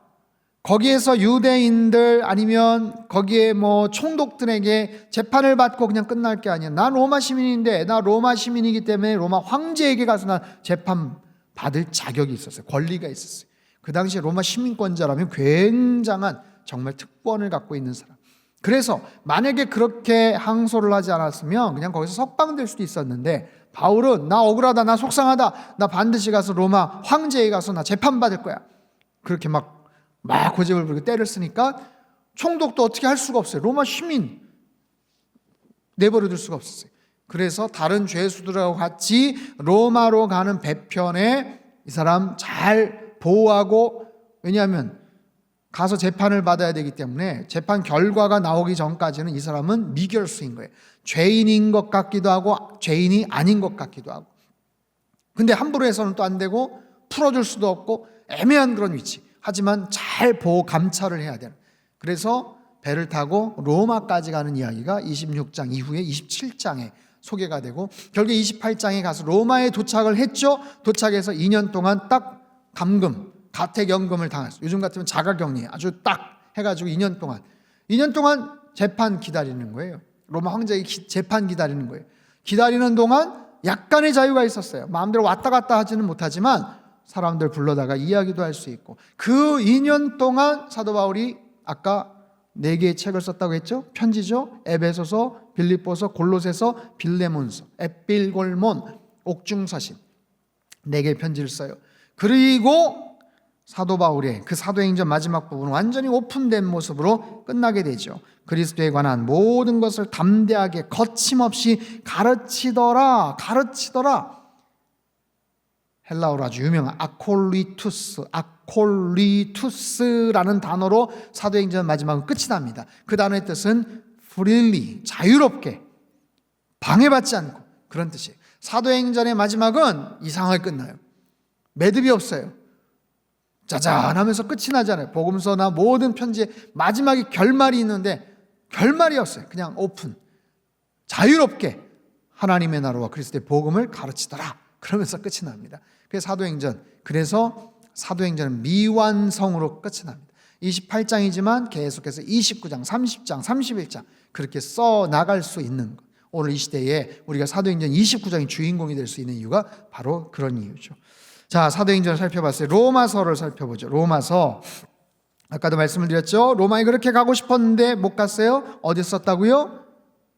거기에서 유대인들 아니면 거기에 뭐 총독들에게 재판을 받고 그냥 끝날 게 아니야. 나 로마 시민인데, 나 로마 시민이기 때문에 로마 황제에게 가서 난 재판 받을 자격이 있었어요. 권리가 있었어요. 그 당시에 로마 시민권자라면 굉장한 정말 특권을 갖고 있는 사람. 그래서 만약에 그렇게 항소를 하지 않았으면 그냥 거기서 석방될 수도 있었는데 바울은 나 억울하다, 나 속상하다, 나 반드시 가서 로마 황제에 가서 나 재판받을 거야. 그렇게 막 고집을 부리고 때를 쓰니까 총독도 어떻게 할 수가 없어요. 로마 시민 내버려 둘 수가 없었어요. 그래서 다른 죄수들하고 같이 로마로 가는 배편에 이 사람 잘 보호하고, 왜냐하면 가서 재판을 받아야 되기 때문에 재판 결과가 나오기 전까지는 이 사람은 미결수인 거예요. 죄인인 것 같기도 하고 죄인이 아닌 것 같기도 하고. 근데 함부로 해서는 또 안 되고 풀어줄 수도 없고 애매한 그런 위치. 하지만 잘 보호 감찰을 해야 되는. 그래서 배를 타고 로마까지 가는 이야기가 26장 이후에 27장에 소개가 되고 결국에 28장에 가서 로마에 도착을 했죠. 도착해서 2년 동안 딱 감금, 가택연금을 당했어요. 요즘 같으면 자가격리 아주 딱 해가지고 2년 동안 재판 기다리는 거예요. 로마 황제의 재판 기다리는 거예요. 기다리는 동안 약간의 자유가 있었어요. 마음대로 왔다 갔다 하지는 못하지만 사람들 불러다가 이야기도 할 수 있고, 그 2년 동안 사도 바울이 아까 4개의 책을 썼다고 했죠. 편지죠. 에베소서, 빌립보서, 골로새서, 빌레몬서, 에필골몬, 옥중서신 4개의 편지를 써요. 그리고 사도 바울의 그 사도행전 마지막 부분은 완전히 오픈된 모습으로 끝나게 되죠. 그리스도에 관한 모든 것을 담대하게 거침없이 가르치더라. 헬라어로 아주 유명한 아콜리투스라는 단어로 사도행전 마지막은 끝이 납니다. 그 단어의 뜻은 freely, 자유롭게, 방해받지 않고, 그런 뜻이에요. 사도행전의 마지막은 이상하게 끝나요. 매듭이 없어요. 짜잔 하면서 끝이 나잖아요. 복음서나 모든 편지에 마지막에 결말이 있는데 결말이 없어요. 그냥 오픈, 자유롭게 하나님의 나라와 그리스도의 복음을 가르치더라. 그러면서 끝이 납니다. 그래서 사도행전은 미완성으로 끝이 납니다. 28장이지만 계속해서 29장, 30장, 31장 그렇게 써 나갈 수 있는 것. 오늘 이 시대에 우리가 사도행전 29장의 주인공이 될 수 있는 이유가 바로 그런 이유죠. 자, 사도행전을 살펴봤어요. 로마서를 살펴보죠. 로마서, 아까도 말씀을 드렸죠. 로마에 그렇게 가고 싶었는데 못 갔어요. 어디 썼다고요?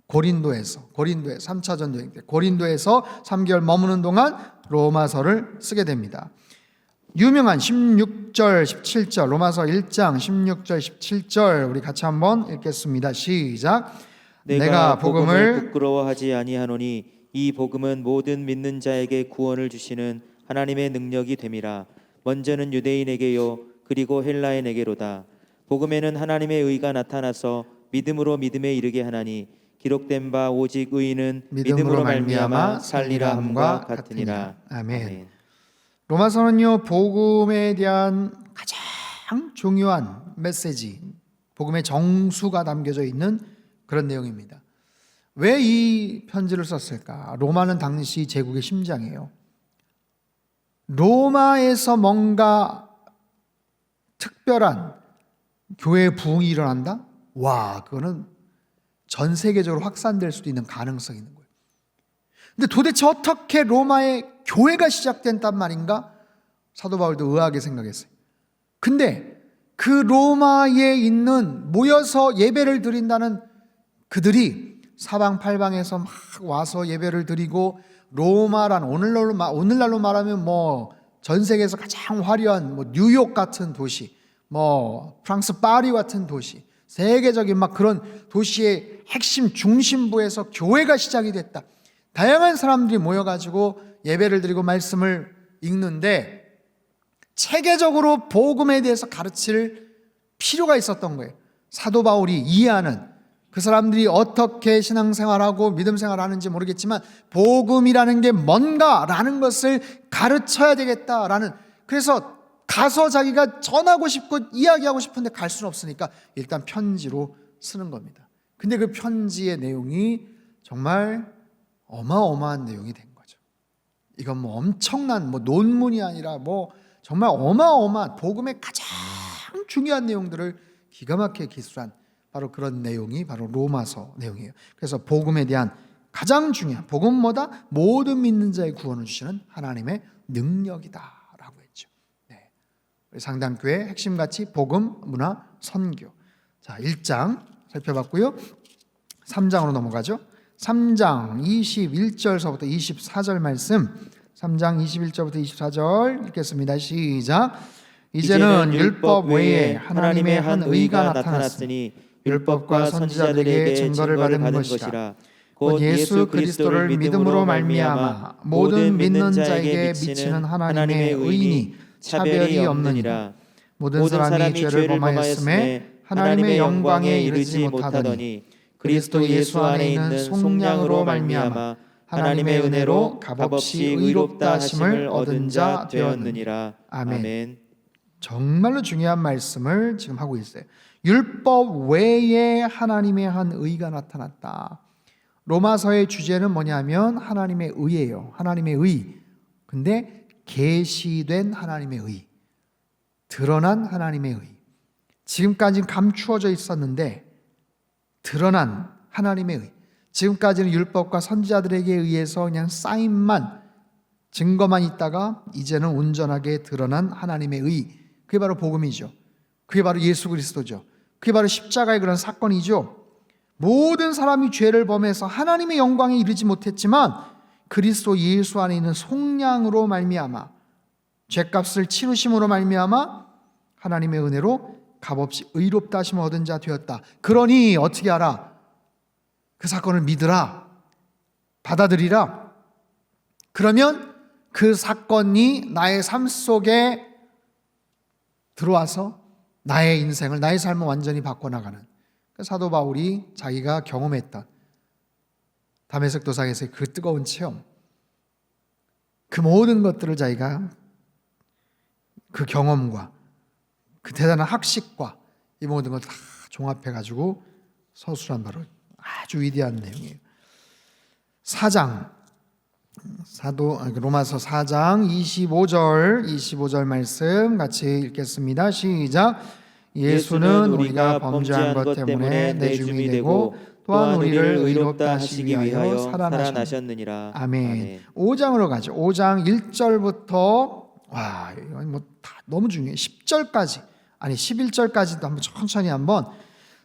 고린도에서 3차 전도행 때 고린도에서 3개월 머무는 동안 로마서를 쓰게 됩니다. 유명한 16절 17절 로마서 1장 16절 17절 우리 같이 한번 읽겠습니다. 시작. 내가 복음을 부끄러워하지 아니하노니 이 복음은 모든 믿는 자에게 구원을 주시는 하나님의 능력이 됨이라. 먼저는 유대인에게요 그리고 헬라인에게로다. 복음에는 하나님의 의가 나타나서 믿음으로 믿음에 이르게 하나니 기록된 바 오직 의인은 믿음으로 말미암아 살리라 함과 같으니라. 아멘. 로마서는요 복음에 대한 가장 중요한 메시지, 복음의 정수가 담겨져 있는 그런 내용입니다. 왜 이 편지를 썼을까? 로마는 당시 제국의 심장이에요. 로마에서 뭔가 특별한 교회 부흥이 일어난다? 와, 그거는 전 세계적으로 확산될 수도 있는 가능성이 있는 거예요. 근데 도대체 어떻게 로마의 교회가 시작된단 말인가? 사도 바울도 의아하게 생각했어요. 근데 그 로마에 있는 모여서 예배를 드린다는 그들이 사방팔방에서 막 와서 예배를 드리고, 로마란 오늘날로 말하면 뭐 전 세계에서 가장 화려한 뭐 뉴욕 같은 도시, 뭐 프랑스 파리 같은 도시, 세계적인 막 그런 도시의 핵심 중심부에서 교회가 시작이 됐다. 다양한 사람들이 모여가지고 예배를 드리고 말씀을 읽는데 체계적으로 복음에 대해서 가르칠 필요가 있었던 거예요. 사도 바울이 이해하는, 그 사람들이 어떻게 신앙생활하고 믿음생활하는지 모르겠지만 복음이라는 게 뭔가라는 것을 가르쳐야 되겠다라는, 그래서 가서 자기가 전하고 싶고 이야기하고 싶은데 갈 수는 없으니까 일단 편지로 쓰는 겁니다. 근데 그 편지의 내용이 정말 어마어마한 내용이 된 거죠. 이건 뭐 엄청난 뭐 논문이 아니라 뭐 정말 어마어마한 복음의 가장 중요한 내용들을 기가 막히게 기술한 바로 그런 내용이 바로 로마서 내용이에요. 그래서 복음에 대한 가장 중요한, 복음은 뭐다? 모든 믿는 자의 구원을 주시는 하나님의 능력이다라고 했죠. 네. 우리 상담교회 핵심가치 복음, 문화, 선교. 자, 1장 살펴봤고요. 3장으로 넘어가죠. 3장 21절서부터 24절 말씀, 3장 21절부터 24절 읽겠습니다. 시작. 이제는 율법 외에 하나님의 한 의가 나타났으니 율법과 선지자들에게 증거를 받은 것이라. 곧 예수 그리스도를 믿음으로 말미암아 모든 믿는 자에게 미치는 하나님의 의인이 차별이 없느니라. 모든 사람이 죄를 범하였음에 하나님의 영광에 이르지 못하더니 그리스도 예수 안에 있는 속량으로 말미암아 하나님의 은혜로 값없이 의롭다 하심을 얻은 자 되었느니라. 아멘. 정말로 중요한 말씀을 지금 하고 있어요. 율법 외에 하나님의 한 의가 나타났다. 로마서의 주제는 뭐냐면 하나님의 의예요. 하나님의 의. 근데 계시된 하나님의 의, 드러난 하나님의 의. 지금까지는 감추어져 있었는데 드러난 하나님의 의. 지금까지는 율법과 선지자들에게 의해서 그냥 사인만, 증거만 있다가 이제는 온전하게 드러난 하나님의 의. 그게 바로 복음이죠. 그게 바로 예수 그리스도죠. 그게 바로 십자가의 그런 사건이죠. 모든 사람이 죄를 범해서 하나님의 영광에 이르지 못했지만 그리스도 예수 안에 있는 속량으로 말미암아, 죄값을 치르심으로 말미암아 하나님의 은혜로 값없이 의롭다 하심을 얻은 자 되었다. 그러니 어떻게 하라? 그 사건을 믿으라, 받아들이라. 그러면 그 사건이 나의 삶 속에 들어와서 나의 인생을, 나의 삶을 완전히 바꿔나가는, 사도 바울이 자기가 경험했던 다메섹 도상에서의 그 뜨거운 체험, 그 모든 것들을 자기가 그 경험과 그 대단한 학식과 이 모든 걸 다 종합해가지고 서술한 바로 아주 위대한 내용이에요. 4장, 로마서 4장 25절 말씀 같이 읽겠습니다. 시작. 예수는 우리가 범죄한 것 때문에 내줌이 되고 또한 우리를 의롭다 하시기 위하여 살아나셨느니라. 아멘. 5장으로 가죠. 5장 1절부터 와, 이건 뭐 다 너무 중요해요. 10절까지, 아니 11절까지도 한번 천천히 한번.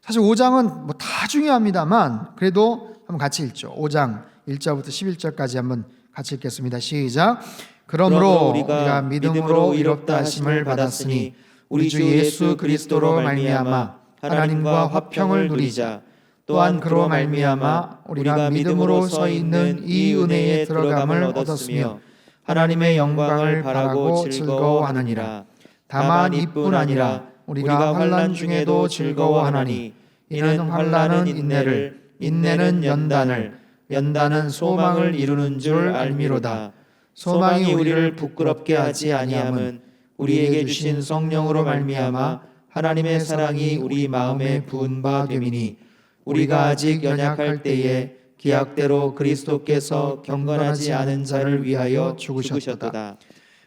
사실 5장은 뭐 다 중요합니다만 그래도 한번 같이 읽죠. 5장 1절부터 11절까지 한번 같이 읽겠습니다. 시작. 그러므로 우리가 믿음으로 의롭다 하심을 받았으니 우리 주 예수 그리스도로 말미암아 하나님과 화평을 누리자. 또한 그로 말미암아 우리가 믿음으로 서 있는 이 은혜에 들어감을 얻었으며 하나님의 영광을 바라고 즐거워하느니라. 다만 이뿐 아니라 우리가 환난 중에도 즐거워하나니 이는 환난은 인내를, 인내는 연단을, 연단은 소망을 이루는 줄 알미로다. 소망이 우리를 부끄럽게 하지 아니함은 우리에게 주신 성령으로 말미암아 하나님의 사랑이 우리 마음에 부은 바 됨이니 우리가 아직 연약할 때에 기약대로 그리스도께서 경건하지 않은 자를 위하여 죽으셨도다.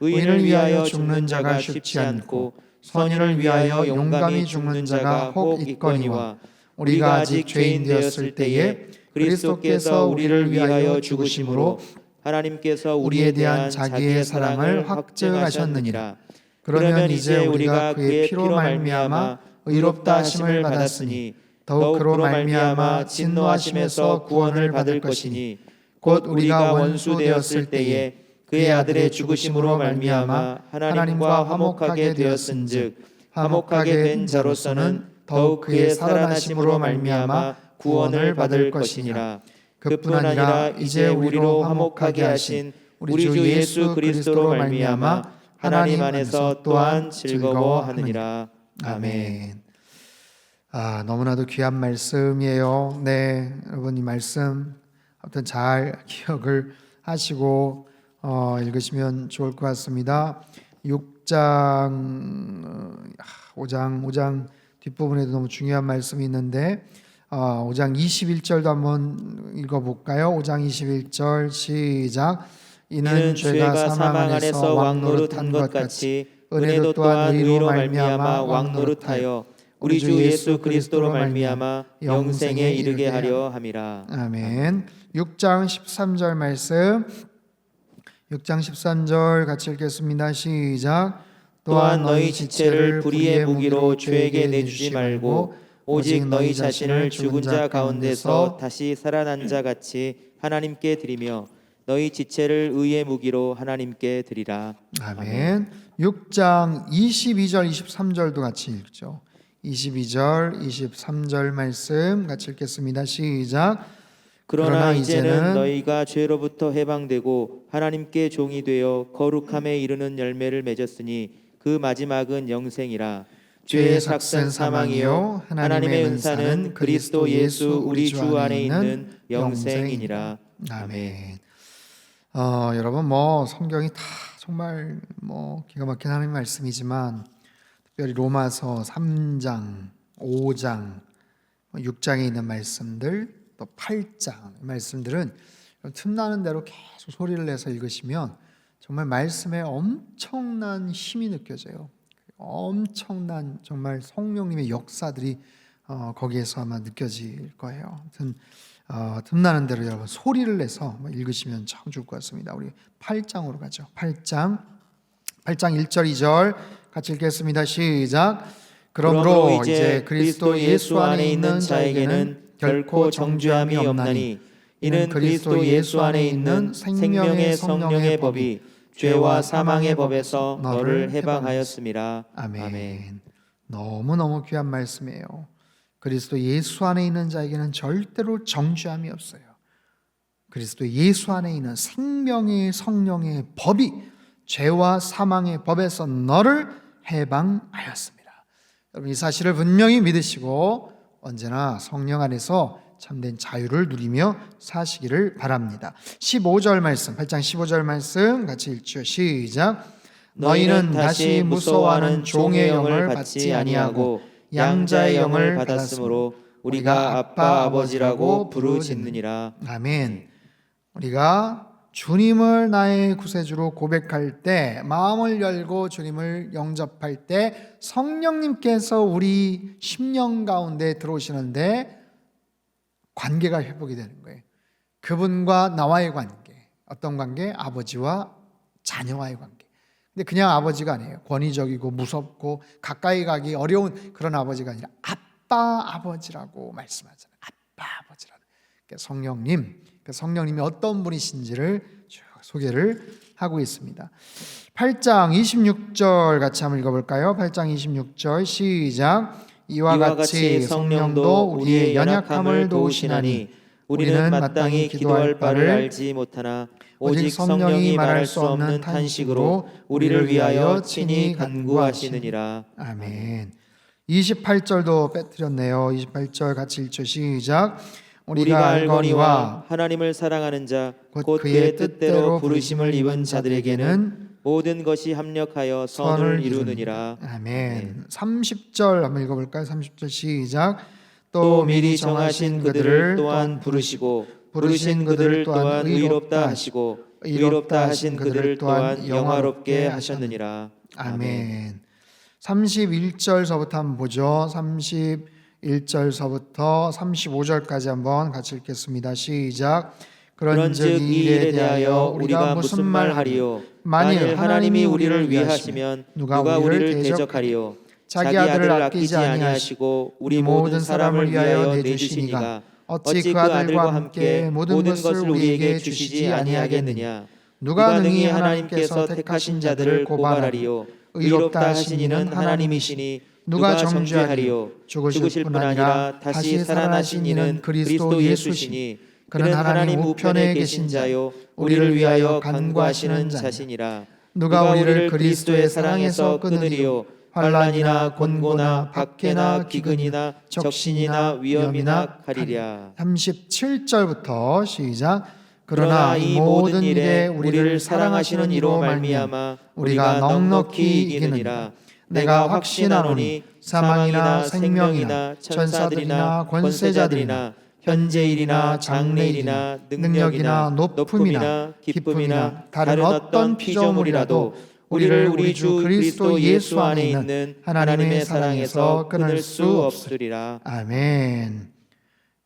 의인을 위하여 죽는 자가 쉽지 않고 선인을 위하여 용감히 죽는 자가 혹 있거니와 우리가 아직 죄인 되었을 때에 그리스도께서 우리를 위하여 죽으심으로 하나님께서 우리에 대한 자기의 사랑을 확증하셨느니라. 그러면 이제 우리가 그의 피로 말미암아 의롭다 하심을 받았으니 더욱 그로 말미암아 진노하심에서 구원을 받을 것이니 곧 우리가 원수 되었을 때에 그의 아들의 죽으심으로 말미암아 하나님과 화목하게 되었은즉 화목하게 된 자로서는 더욱 그의 살아나심으로 말미암아 구원을 받을 것이니라. 그뿐 아니라 이제 우리로 화목하게 하신 우리 주 예수 그리스도로 말미암아 하나님 안에서 또한 즐거워하느니라. 아멘. 너무나도 귀한 말씀이에요. 네, 여러분 이 말씀 아무튼 잘 기억을 하시고 읽으시면 좋을 것 같습니다. 6장 5장 뒷부분에도 너무 중요한 말씀이 있는데 5장 21절도 한번 읽어볼까요? 5장 21절 시작. 이는 죄가 사망 안에서 왕노릇한 것 같이 은혜도 또한 의로 말미암아 왕노릇하여 우리 주 예수 그리스도로 말미암아 영생에 이르게 하려 함이라. 아멘. 6장 13절 말씀 6장 13절 같이 읽겠습니다. 시작. 또한 너희 지체를 불의의 무기로 죄에게 내주지 말고 오직 너희 자신을 죽은 자 가운데서 다시 살아난 자 같이 하나님께 드리며 너희 지체를 의의 무기로 하나님께 드리라. 아멘. 6장 22절 23절도 같이 읽죠. 22절 23절 말씀 같이 읽겠습니다. 시작. 그러나 이제는 너희가 죄로부터 해방되고 하나님께 종이 되어 거룩함에 이르는 열매를 맺었으니 그 마지막은 영생이라. 죄의 삭은 사망이요 하나님의 은사는 그리스도 예수 우리 주 안에 있는 영생이니라. 아멘. 여러분 성경이 다 정말 기가 막힌 하나님 말씀이지만 특별히 로마서 3장, 5장, 6장에 있는 말씀들 또 8장 말씀들은 틈나는 대로 계속 소리를 내서 읽으시면 정말 말씀에 엄청난 힘이 느껴져요. 엄청난 정말 성령님의 역사들이 거기에서 아마 느껴질 거예요. 아무튼 틈나는 대로 여러분 소리를 내서 읽으시면 참 좋을 것 같습니다. 우리 8장으로 가죠. 8장 1절 2절 같이 읽겠습니다. 시작. 그러므로 이제 그리스도 예수 안에 있는 자에게는 결코 정죄함이 없나니 이는 그리스도 예수 안에 있는 생명의 성령의 법이 죄와 사망의 법에서 너를 해방하였음이라. 아멘. 너무너무 귀한 말씀이에요. 그리스도 예수 안에 있는 자에게는 절대로 정죄함이 없어요. 그리스도 예수 안에 있는 생명의 성령의 법이 죄와 사망의 법에서 너를 해방하였습니다. 여러분 이 사실을 분명히 믿으시고 언제나 성령 안에서 참된 자유를 누리며 사시기를 바랍니다. 15절 말씀 8장 15절 말씀 같이 읽죠. 시작. 너희는 다시 무서워하는 종의 영을 받지 아니하고 양자의 영을 받았으므로 우리가 아빠 아버지라고 부르짖느니라. 아멘. 우리가 주님을 나의 구세주로 고백할 때 마음을 열고 주님을 영접할 때 성령님께서 우리 심령 가운데 들어오시는데 관계가 회복이 되는 거예요. 그분과 나와의 관계. 어떤 관계? 아버지와 자녀와의 관계. 근데 그냥 아버지가 아니에요. 권위적이고 무섭고 가까이 가기 어려운 그런 아버지가 아니라 아빠 아버지라고 말씀하잖아요. 아빠 아버지라는. 성령님. 성령님이 어떤 분이신지를 쭉 소개를 하고 있습니다. 8장 26절 같이 한번 읽어볼까요? 8장 26절 시작. 이와 같이 성령도 우리의 연약함을 도우시나니 우리는 마땅히 기도할 바를 알지 못하나 오직 성령이 말할 수 없는 탄식으로 우리를 위하여 친히 간구하시느니라. 아멘. 28절도 빼뜨렸네요. 28절 같이 읽죠. 시작. 우리가 알거니와 하나님을 사랑하는 자 곧 그의 뜻대로 부르심을 입은 자들에게는 모든 것이 합력하여 선을 이루느니라. 아멘. 30절 한번 읽어볼까요? 30절 시작. 또 미리 정하신 그들을 또한 부르시고 부르신 그들을 또한 의롭다 하시고 의롭다 하신 그들을 또한 영화롭게 하셨느니라. 아멘. 31절서부터 한번 보죠. 31절서부터 35절까지 한번 같이 읽겠습니다. 시작. 그런즉 이 일에 대하여 우리가 무슨 말 하리요? 만일 하나님이 우리를 위하시면 누가 우리를 대적하리요? 자기 아들을 아끼지 아니하시고 우리 모든 사람을 위하여 내주시니가 어찌 그 아들과 함께 모든 것을 우리에게 주시지 아니하겠느냐? 누가 능히 하나님께서 택하신 자들을 고발하리요? 의롭다 하신 이는 하나님이시니 누가 정죄하리요? 죽으실 뿐 아니라 다시 살아나신 이는 그리스도 예수시니 그는 하나님 우편에 계신 자요 우리를 위하여 간구하시는 자시니라. 누가 우리를 그리스도의 사랑에서 끊으리요? 환난이나 곤고나 박해나 기근이나 적신이나 위험이나 가리랴. 37절부터 시작. 그러나 이 모든 일에 우리를 사랑하시는 이로 말미암아 우리가 넉넉히 이기느니라. 내가 확신하노니 사망이나 생명이나 천사들이나 권세자들이나 현재일이나 장래일이나 능력이나 높음이나 기쁨이나 다른 어떤 피조물이라도 우리를 우리 주 그리스도 예수 안에 있는 하나님의 사랑에서 끊을 수 없으리라. 아멘.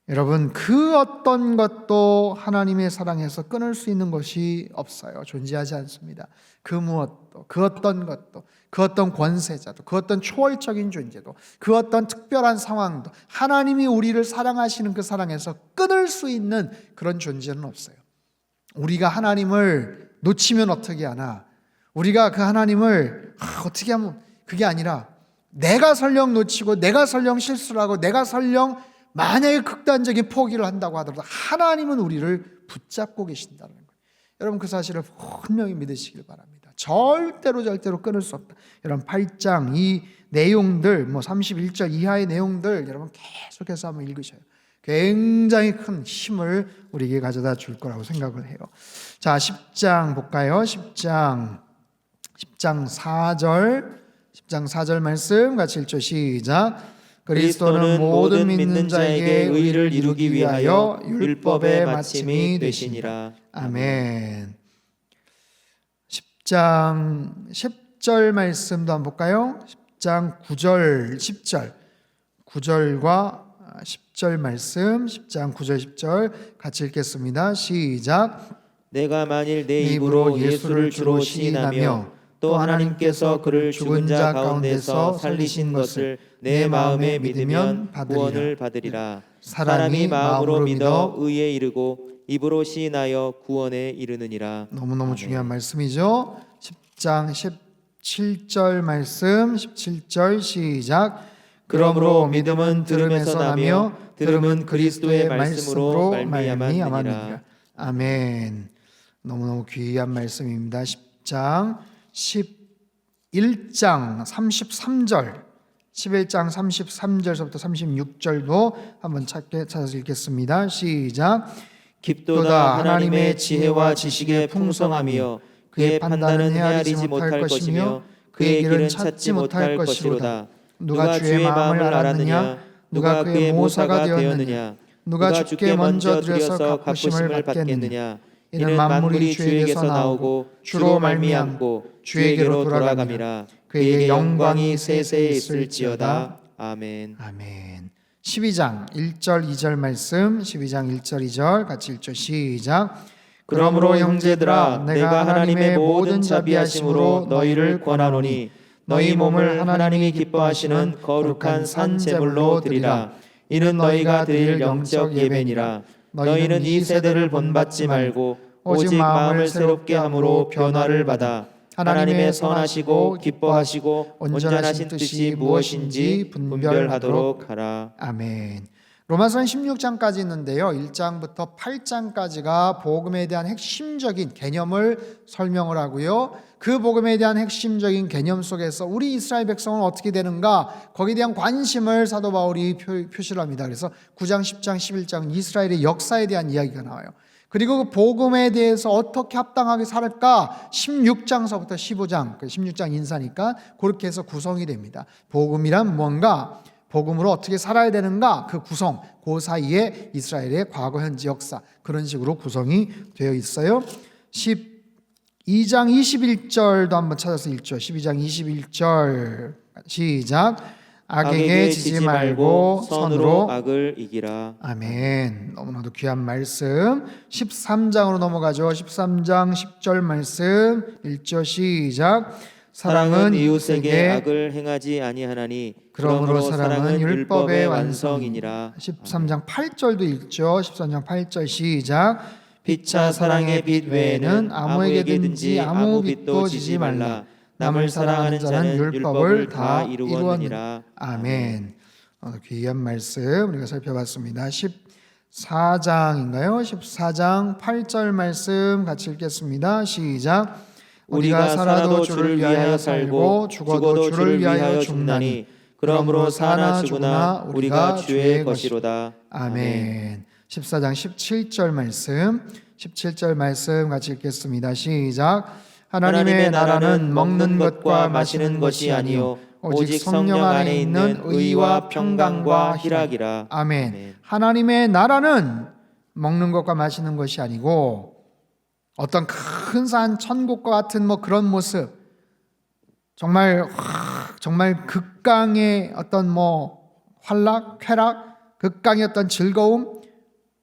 여러분, 그 어떤 것도 하나님의 사랑에서 끊을 수 있는 것이 없어요. 존재하지 않습니다. 그 무엇도, 그 어떤 것도, 그 어떤 권세자도, 그 어떤 초월적인 존재도, 그 어떤 특별한 상황도 하나님이 우리를 사랑하시는 그 사랑에서 끊을 수 있는 그런 존재는 없어요. 우리가 하나님을 놓치면 어떻게 하나? 우리가 그 하나님을 어떻게 하면, 그게 아니라 내가 설령 놓치고 내가 설령 실수를 하고 내가 설령 만약에 극단적인 포기를 한다고 하더라도 하나님은 우리를 붙잡고 계신다는 거예요. 여러분, 그 사실을 분명히 믿으시길 바랍니다. 절대로 끊을 수 없다. 여러분, 8장 이 내용들, 31절 이하의 내용들 여러분 계속해서 한번 읽으셔요. 굉장히 큰 힘을 우리에게 가져다 줄 거라고 생각을 해요. 자, 10장 볼까요? 10장 4절 말씀 같이 읽죠. 시작. 그리스도는 모든 믿는 자에게 의를 이루기 위하여 율법의 마침이 되시니라. 아멘. 10장 10절 말씀도 한번 볼까요? 10장 9절 10절 9절과 10절 말씀 10장 9절 10절 같이 읽겠습니다. 시작. 내가 만일 내 입으로 예수를 주로 시인하며 또 하나님께서 그를 죽은 자 가운데서 살리신 것을 내 마음에 믿으면 구원을 받으리라. 사람이 마음으로 믿어 의에 이르고 입으로 시인하여 구원에 이르느니라. 너무너무 중요한 말씀이죠. 10장 17절 말씀 17절 시작. 그러므로 믿음은 들음에서 나며 들음은 그리스도의 말씀으로 말미암느니라. 아멘. 너무너무 귀한 말씀입니다. 10장 11장 33절 11장 33절서부터 36절도 한번 찾아서 읽겠습니다. 시작. 깊도다 하나님의 지혜와 지식의 풍성함이여 그의 판단은 헤아리지 못할 것이며 그의 길은 찾지 못할 것이로다. 누가 주의 마음을 알았느냐? 누가 그의 모사가 되었느냐? 누가 주께 먼저 드려서 갚으심을 받겠느냐? 이는 만물이 주에게서 나오고 주로 말미암고 주에게로 돌아감이라. 그에게 영광이 세세에 있을지어다. 아멘. 아멘. 12장 1절 2절 말씀 12장 1절 2절 같이 읽죠. 시작. 그러므로 형제들아 내가 하나님의 모든 자비하심으로 너희를 권하노니 너희 몸을 하나님이 기뻐하시는 거룩한 산 제물로 드리라. 이는 너희가 드릴 영적 예배니라. 너희는 이 세대를 본받지 말고 오직 마음을 새롭게 함으로 변화를 받아 하나님의 선하시고 기뻐하시고 온전하신 뜻이 무엇인지 분별하도록 하라. 아멘. 로마서 16장까지 있는데요. 1장부터 8장까지가 복음에 대한 핵심적인 개념을 설명을 하고요. 그 복음에 대한 핵심적인 개념 속에서 우리 이스라엘 백성은 어떻게 되는가, 거기에 대한 관심을 사도 바울이 표시를 합니다. 그래서 9장, 10장, 11장 이스라엘의 역사에 대한 이야기가 나와요. 그리고 그 복음에 대해서 어떻게 합당하게 살까 16장서부터 15장, 16장 인사니까 그렇게 해서 구성이 됩니다. 복음이란 뭔가? 복음으로 어떻게 살아야 되는가, 그 구성, 그 사이에 이스라엘의 과거, 현재, 역사, 그런 식으로 구성이 되어 있어요. 12장 21절도 한번 찾아서 읽죠. 12장 21절 시작. 악에게 지지 말고 선으로 악을 이기라. 아멘. 너무나도 귀한 말씀. 13장으로 넘어가죠. 13장 10절 말씀 읽죠. 시작. 사랑은 이웃에게 악을 행하지 아니하나니 그러므로 사랑은 율법의 완성이니라. 13장 8절도 읽죠. 13장 8절 시작. 피차 사랑의 빛 외에는 아무에게든지 아무 빛도 지지 말라. 남을 사랑하는 자는 율법을 다 이루었느니라. 아멘. 귀한 말씀 우리가 살펴봤습니다. 14장인가요? 14장 8절 말씀 같이 읽겠습니다. 시작. 우리가 살아도 주를 위하여 살고 죽어도 주를 위하여 죽나니 그러므로 사나 죽으나 우리가 주의 것이로다. 아멘. 14장 17절 말씀 17절 말씀 같이 읽겠습니다. 시작. 하나님의 나라는 먹는 것과 마시는 것이 아니요 오직 성령 안에 있는 의와 평강과 희락이라. 아멘. 하나님의 나라는 먹는 것과 마시는 것이 아니고 어떤 큰 산 천국과 같은 뭐 그런 모습, 정말 극강의 어떤 뭐 환락, 쾌락, 극강의 어떤 즐거움,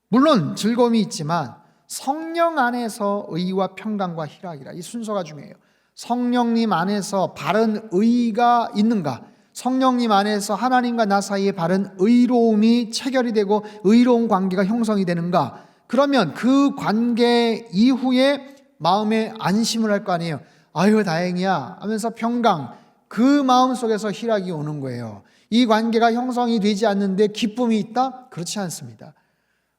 물론 즐거움이 있지만 성령 안에서 의와 평강과 희락이라. 이 순서가 중요해요. 성령님 안에서 바른 의가 있는가? 성령님 안에서 하나님과 나 사이에 바른 의로움이 체결이 되고 의로운 관계가 형성이 되는가? 그러면 그 관계 이후에 마음에 안심을 할 거 아니에요. 아유 다행이야 하면서 평강, 그 마음 속에서 희락이 오는 거예요. 이 관계가 형성이 되지 않는데 기쁨이 있다? 그렇지 않습니다.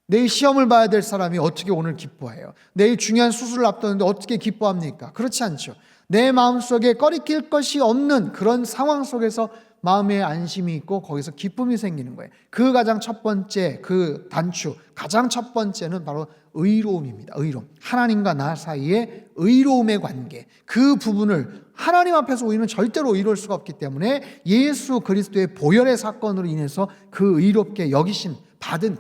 내일 시험을 봐야 될 사람이 어떻게 오늘 기뻐해요? 내일 중요한 수술을 앞두는데 어떻게 기뻐합니까? 그렇지 않죠. 내 마음속에 꺼리낄 것이 없는 그런 상황 속에서 마음에 안심이 있고 거기서 기쁨이 생기는 거예요. 그 가장 첫 번째, 그 단추, 가장 첫 번째는 바로 의로움입니다. 의로움. 하나님과 나 사이의 의로움의 관계. 그 부분을 하나님 앞에서 우리는 절대로 의로울 수가 없기 때문에 예수 그리스도의 보혈의 사건으로 인해서 그 의롭게 여기심 받은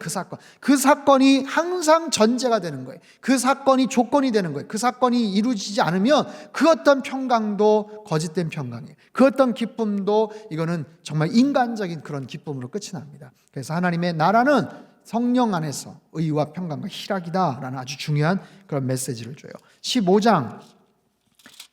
그 사건이 항상 전제가 되는 거예요. 그 사건이 조건이 되는 거예요. 그 사건이 이루어지지 않으면 그 어떤 평강도 거짓된 평강이에요. 그 어떤 기쁨도 이거는 정말 인간적인 그런 기쁨으로 끝이 납니다. 그래서 하나님의 나라는 성령 안에서 의와 평강과 희락이다라는 아주 중요한 그런 메시지를 줘요. 15장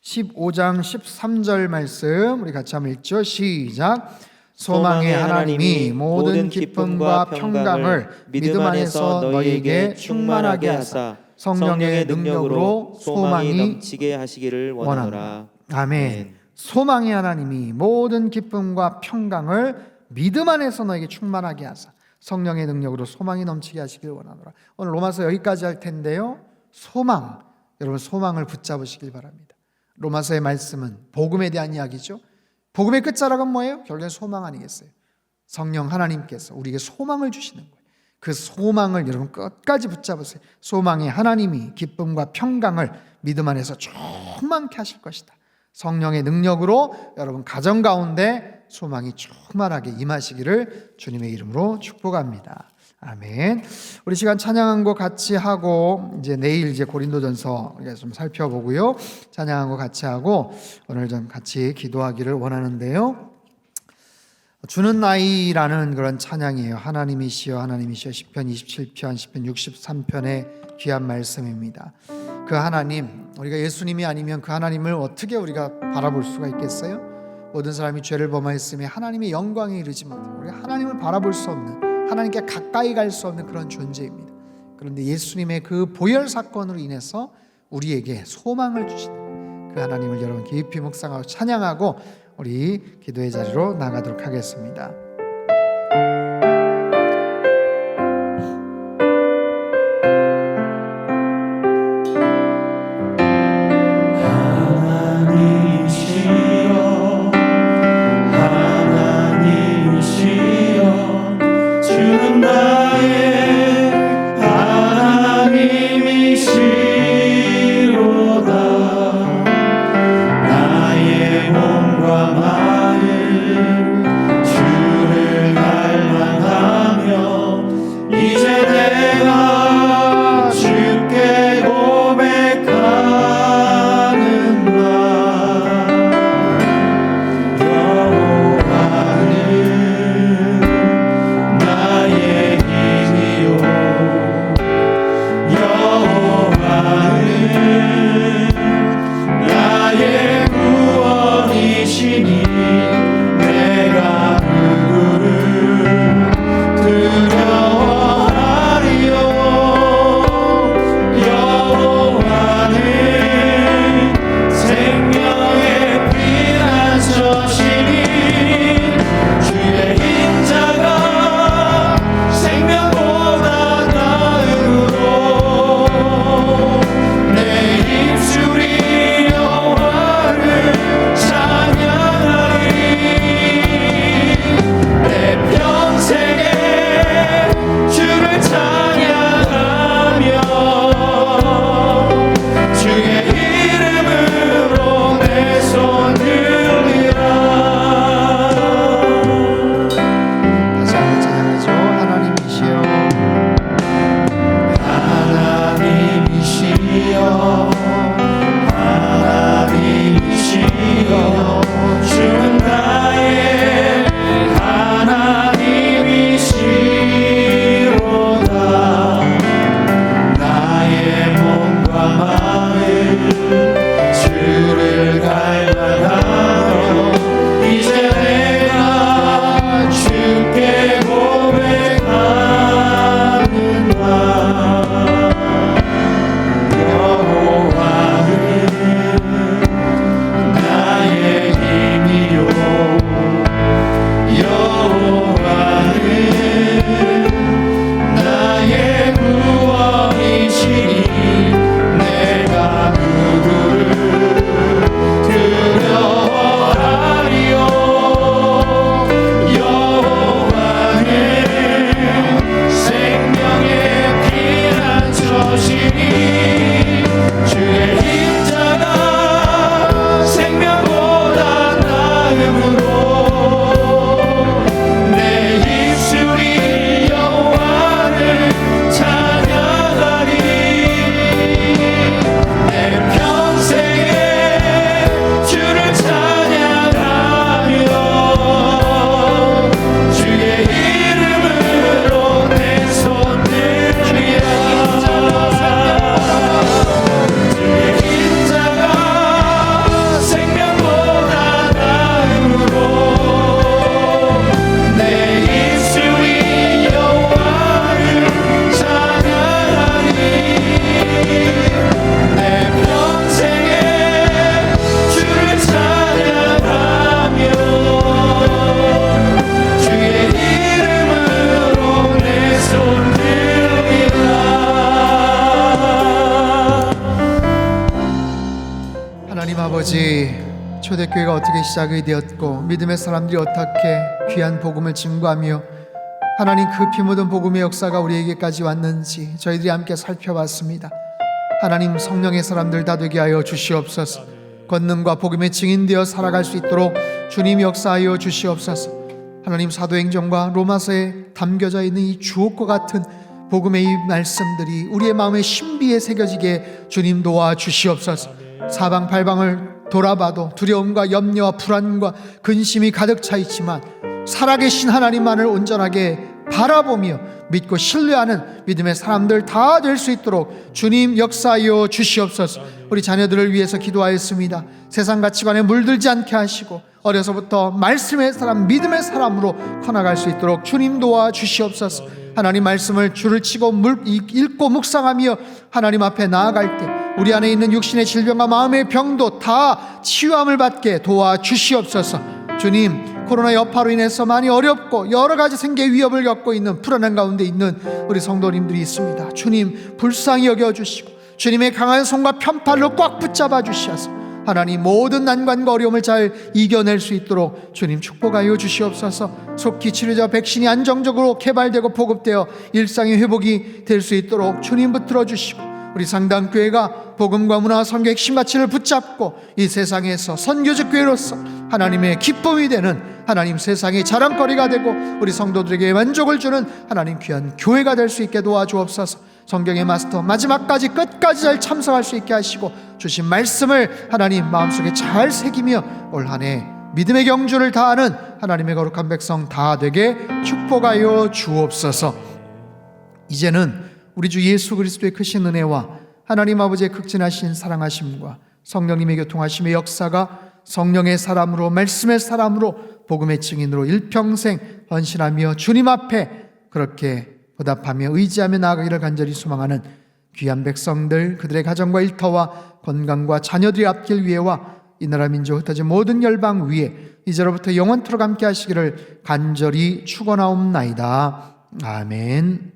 13절 말씀 우리 같이 한번 읽죠. 시작. 소망의 하나님이 모든 기쁨과 평강을 믿음 안에서 너희에게 충만하게 하사 성령의 능력으로 소망이 넘치게 하시기를 원하노라. 아멘. 소망의 하나님이 모든 기쁨과 평강을 믿음 안에서 너에게 충만하게 하사 성령의 능력으로 소망이 넘치게 하시기를 원하노라. 오늘 로마서 여기까지 할 텐데요. 소망, 여러분 소망을 붙잡으시길 바랍니다. 로마서의 말씀은 복음에 대한 이야기죠. 복음의 끝자락은 뭐예요? 결국엔 소망 아니겠어요? 성령 하나님께서 우리에게 소망을 주시는 거예요. 그 소망을 여러분 끝까지 붙잡으세요. 소망의 하나님이 기쁨과 평강을 믿음 안에서 충만케 하실 것이다. 성령의 능력으로 여러분 가정 가운데 소망이 충만하게 임하시기를 주님의 이름으로 축복합니다. 아멘. 우리 시간 찬양한 거 같이 하고 이제 내일 이제 고린도전서 우리가 좀 살펴보고요. 찬양한 거 같이 하고 오늘 좀 같이 기도하기를 원하는데요. 주는 나이라는 그런 찬양이에요. 하나님이시여 하나님이시여 시편 27편 시편 63편의 귀한 말씀입니다. 그 하나님, 우리가 예수님이 아니면 그 하나님을 어떻게 우리가 바라볼 수가 있겠어요? 모든 사람이 죄를 범하였으며 하나님의 영광에 이르지 못하고 우리가 하나님을 바라볼 수 없는, 하나님께 가까이 갈 수 없는 그런 존재입니다. 그런데 예수님의 그 보혈 사건으로 인해서 우리에게 소망을 주시는 그 하나님을 여러분 깊이 묵상하고 찬양하고 우리 기도의 자리로 나가도록 하겠습니다. 나의 몸과 마음 주 이제 내가 주께 고백하는 말 여호와는 나의 힘이요 여호와는 나의 구원이시니 내가 누구를 두려워하리요 여호와는 생명의 피난처시니 주의 인자가 생명보다 나음으로 내 입술이 여호와를 찬양하리 내 평생에 주를 찬양하며 주의 이름으로 내 손 들리라. 다시 한번 찬양하죠. 하나님이시여 하나님이시여 하나님이시여 주는 나의 하나님이시로다 나의 몸과 마음 주를 갈망하며 이제 내가 주께 고백하는 말 여호와는 나의 힘이요 여호와는 나의 구원이시니 내가 누구를 두려워하리요 여호와는 생명의 피난처시니 주의 인자가 생명보다 나음으로 내 입술이 여호와를 찬양하리 내 평생에 주를 찬양하며 주의 이름으로 내 손 들리라 주의 인자가 생명보다 나음으로 내 입술이 여호와를 찬양하리 내 평생에 주를 찬양하며 주의 이름으로 내 손 들리라. 하나님 아버지, 초대교회가 어떻게 시작이 되었고 믿음의 사람들이 어떻게 귀한 복음을 증거하며 하나님 그 피 묻은 복음의 역사가 우리에게까지 왔는지 저희들이 함께 살펴봤습니다. 하나님 성령의 사람들 다 되게 하여 주시옵소서. 권능과 복음의 증인되어 살아갈 수 있도록 주님 역사하여 주시옵소서. 하나님 사도행전과 로마서에 담겨져 있는 이 주옥과 같은 복음의 이 말씀들이 우리의 마음에 신비에 새겨지게 주님 도와 주시옵소서. 사방팔방을 돌아봐도 두려움과 염려와 불안과 근심이 가득 차 있지만 살아계신 하나님만을 온전하게 바라보며 믿고 신뢰하는 믿음의 사람들 다 될 수 있도록 주님 역사하여 주시옵소서. 우리 자녀들을 위해서 기도하였습니다. 세상 가치관에 물들지 않게 하시고 어려서부터 말씀의 사람, 믿음의 사람으로 커나갈 수 있도록 주님 도와 주시옵소서. 하나님 말씀을 줄을 치고 읽고 묵상하며 하나님 앞에 나아갈 때 우리 안에 있는 육신의 질병과 마음의 병도 다 치유함을 받게 도와 주시옵소서. 주님, 코로나 여파로 인해서 많이 어렵고 여러 가지 생계 위협을 겪고 있는 불안한 가운데 있는 우리 성도님들이 있습니다. 주님 불쌍히 여겨주시고 주님의 강한 손과 편팔로 꽉 붙잡아 주시어서 하나님 모든 난관과 어려움을 잘 이겨낼 수 있도록 주님 축복하여 주시옵소서. 속히 치료제 백신이 안정적으로 개발되고 보급되어 일상의 회복이 될 수 있도록 주님 붙들어 주시고 우리 상당교회가 복음과 문화 선교 핵심 가치를 붙잡고 이 세상에서 선교적 교회로서 하나님의 기쁨이 되는, 하나님 세상의 자랑거리가 되고 우리 성도들에게 만족을 주는 하나님 귀한 교회가 될 수 있게 도와주옵소서. 성경의 마스터 마지막까지 끝까지 잘 참석할 수 있게 하시고 주신 말씀을 하나님 마음속에 잘 새기며 올 한 해 믿음의 경주를 다하는 하나님의 거룩한 백성 다 되게 축복하여 주옵소서. 이제는 우리 주 예수 그리스도의 크신 은혜와 하나님 아버지의 극진하신 사랑하심과 성령님의 교통하심의 역사가 성령의 사람으로, 말씀의 사람으로, 복음의 증인으로 일평생 헌신하며 주님 앞에 그렇게 보답하며 의지하며 나아가기를 간절히 소망하는 귀한 백성들, 그들의 가정과 일터와 건강과 자녀들의 앞길 위에와 이 나라 민족 흩어진 모든 열방 위에 이제로부터 영원토록 함께 하시기를 간절히 축원하옵나이다. 아멘.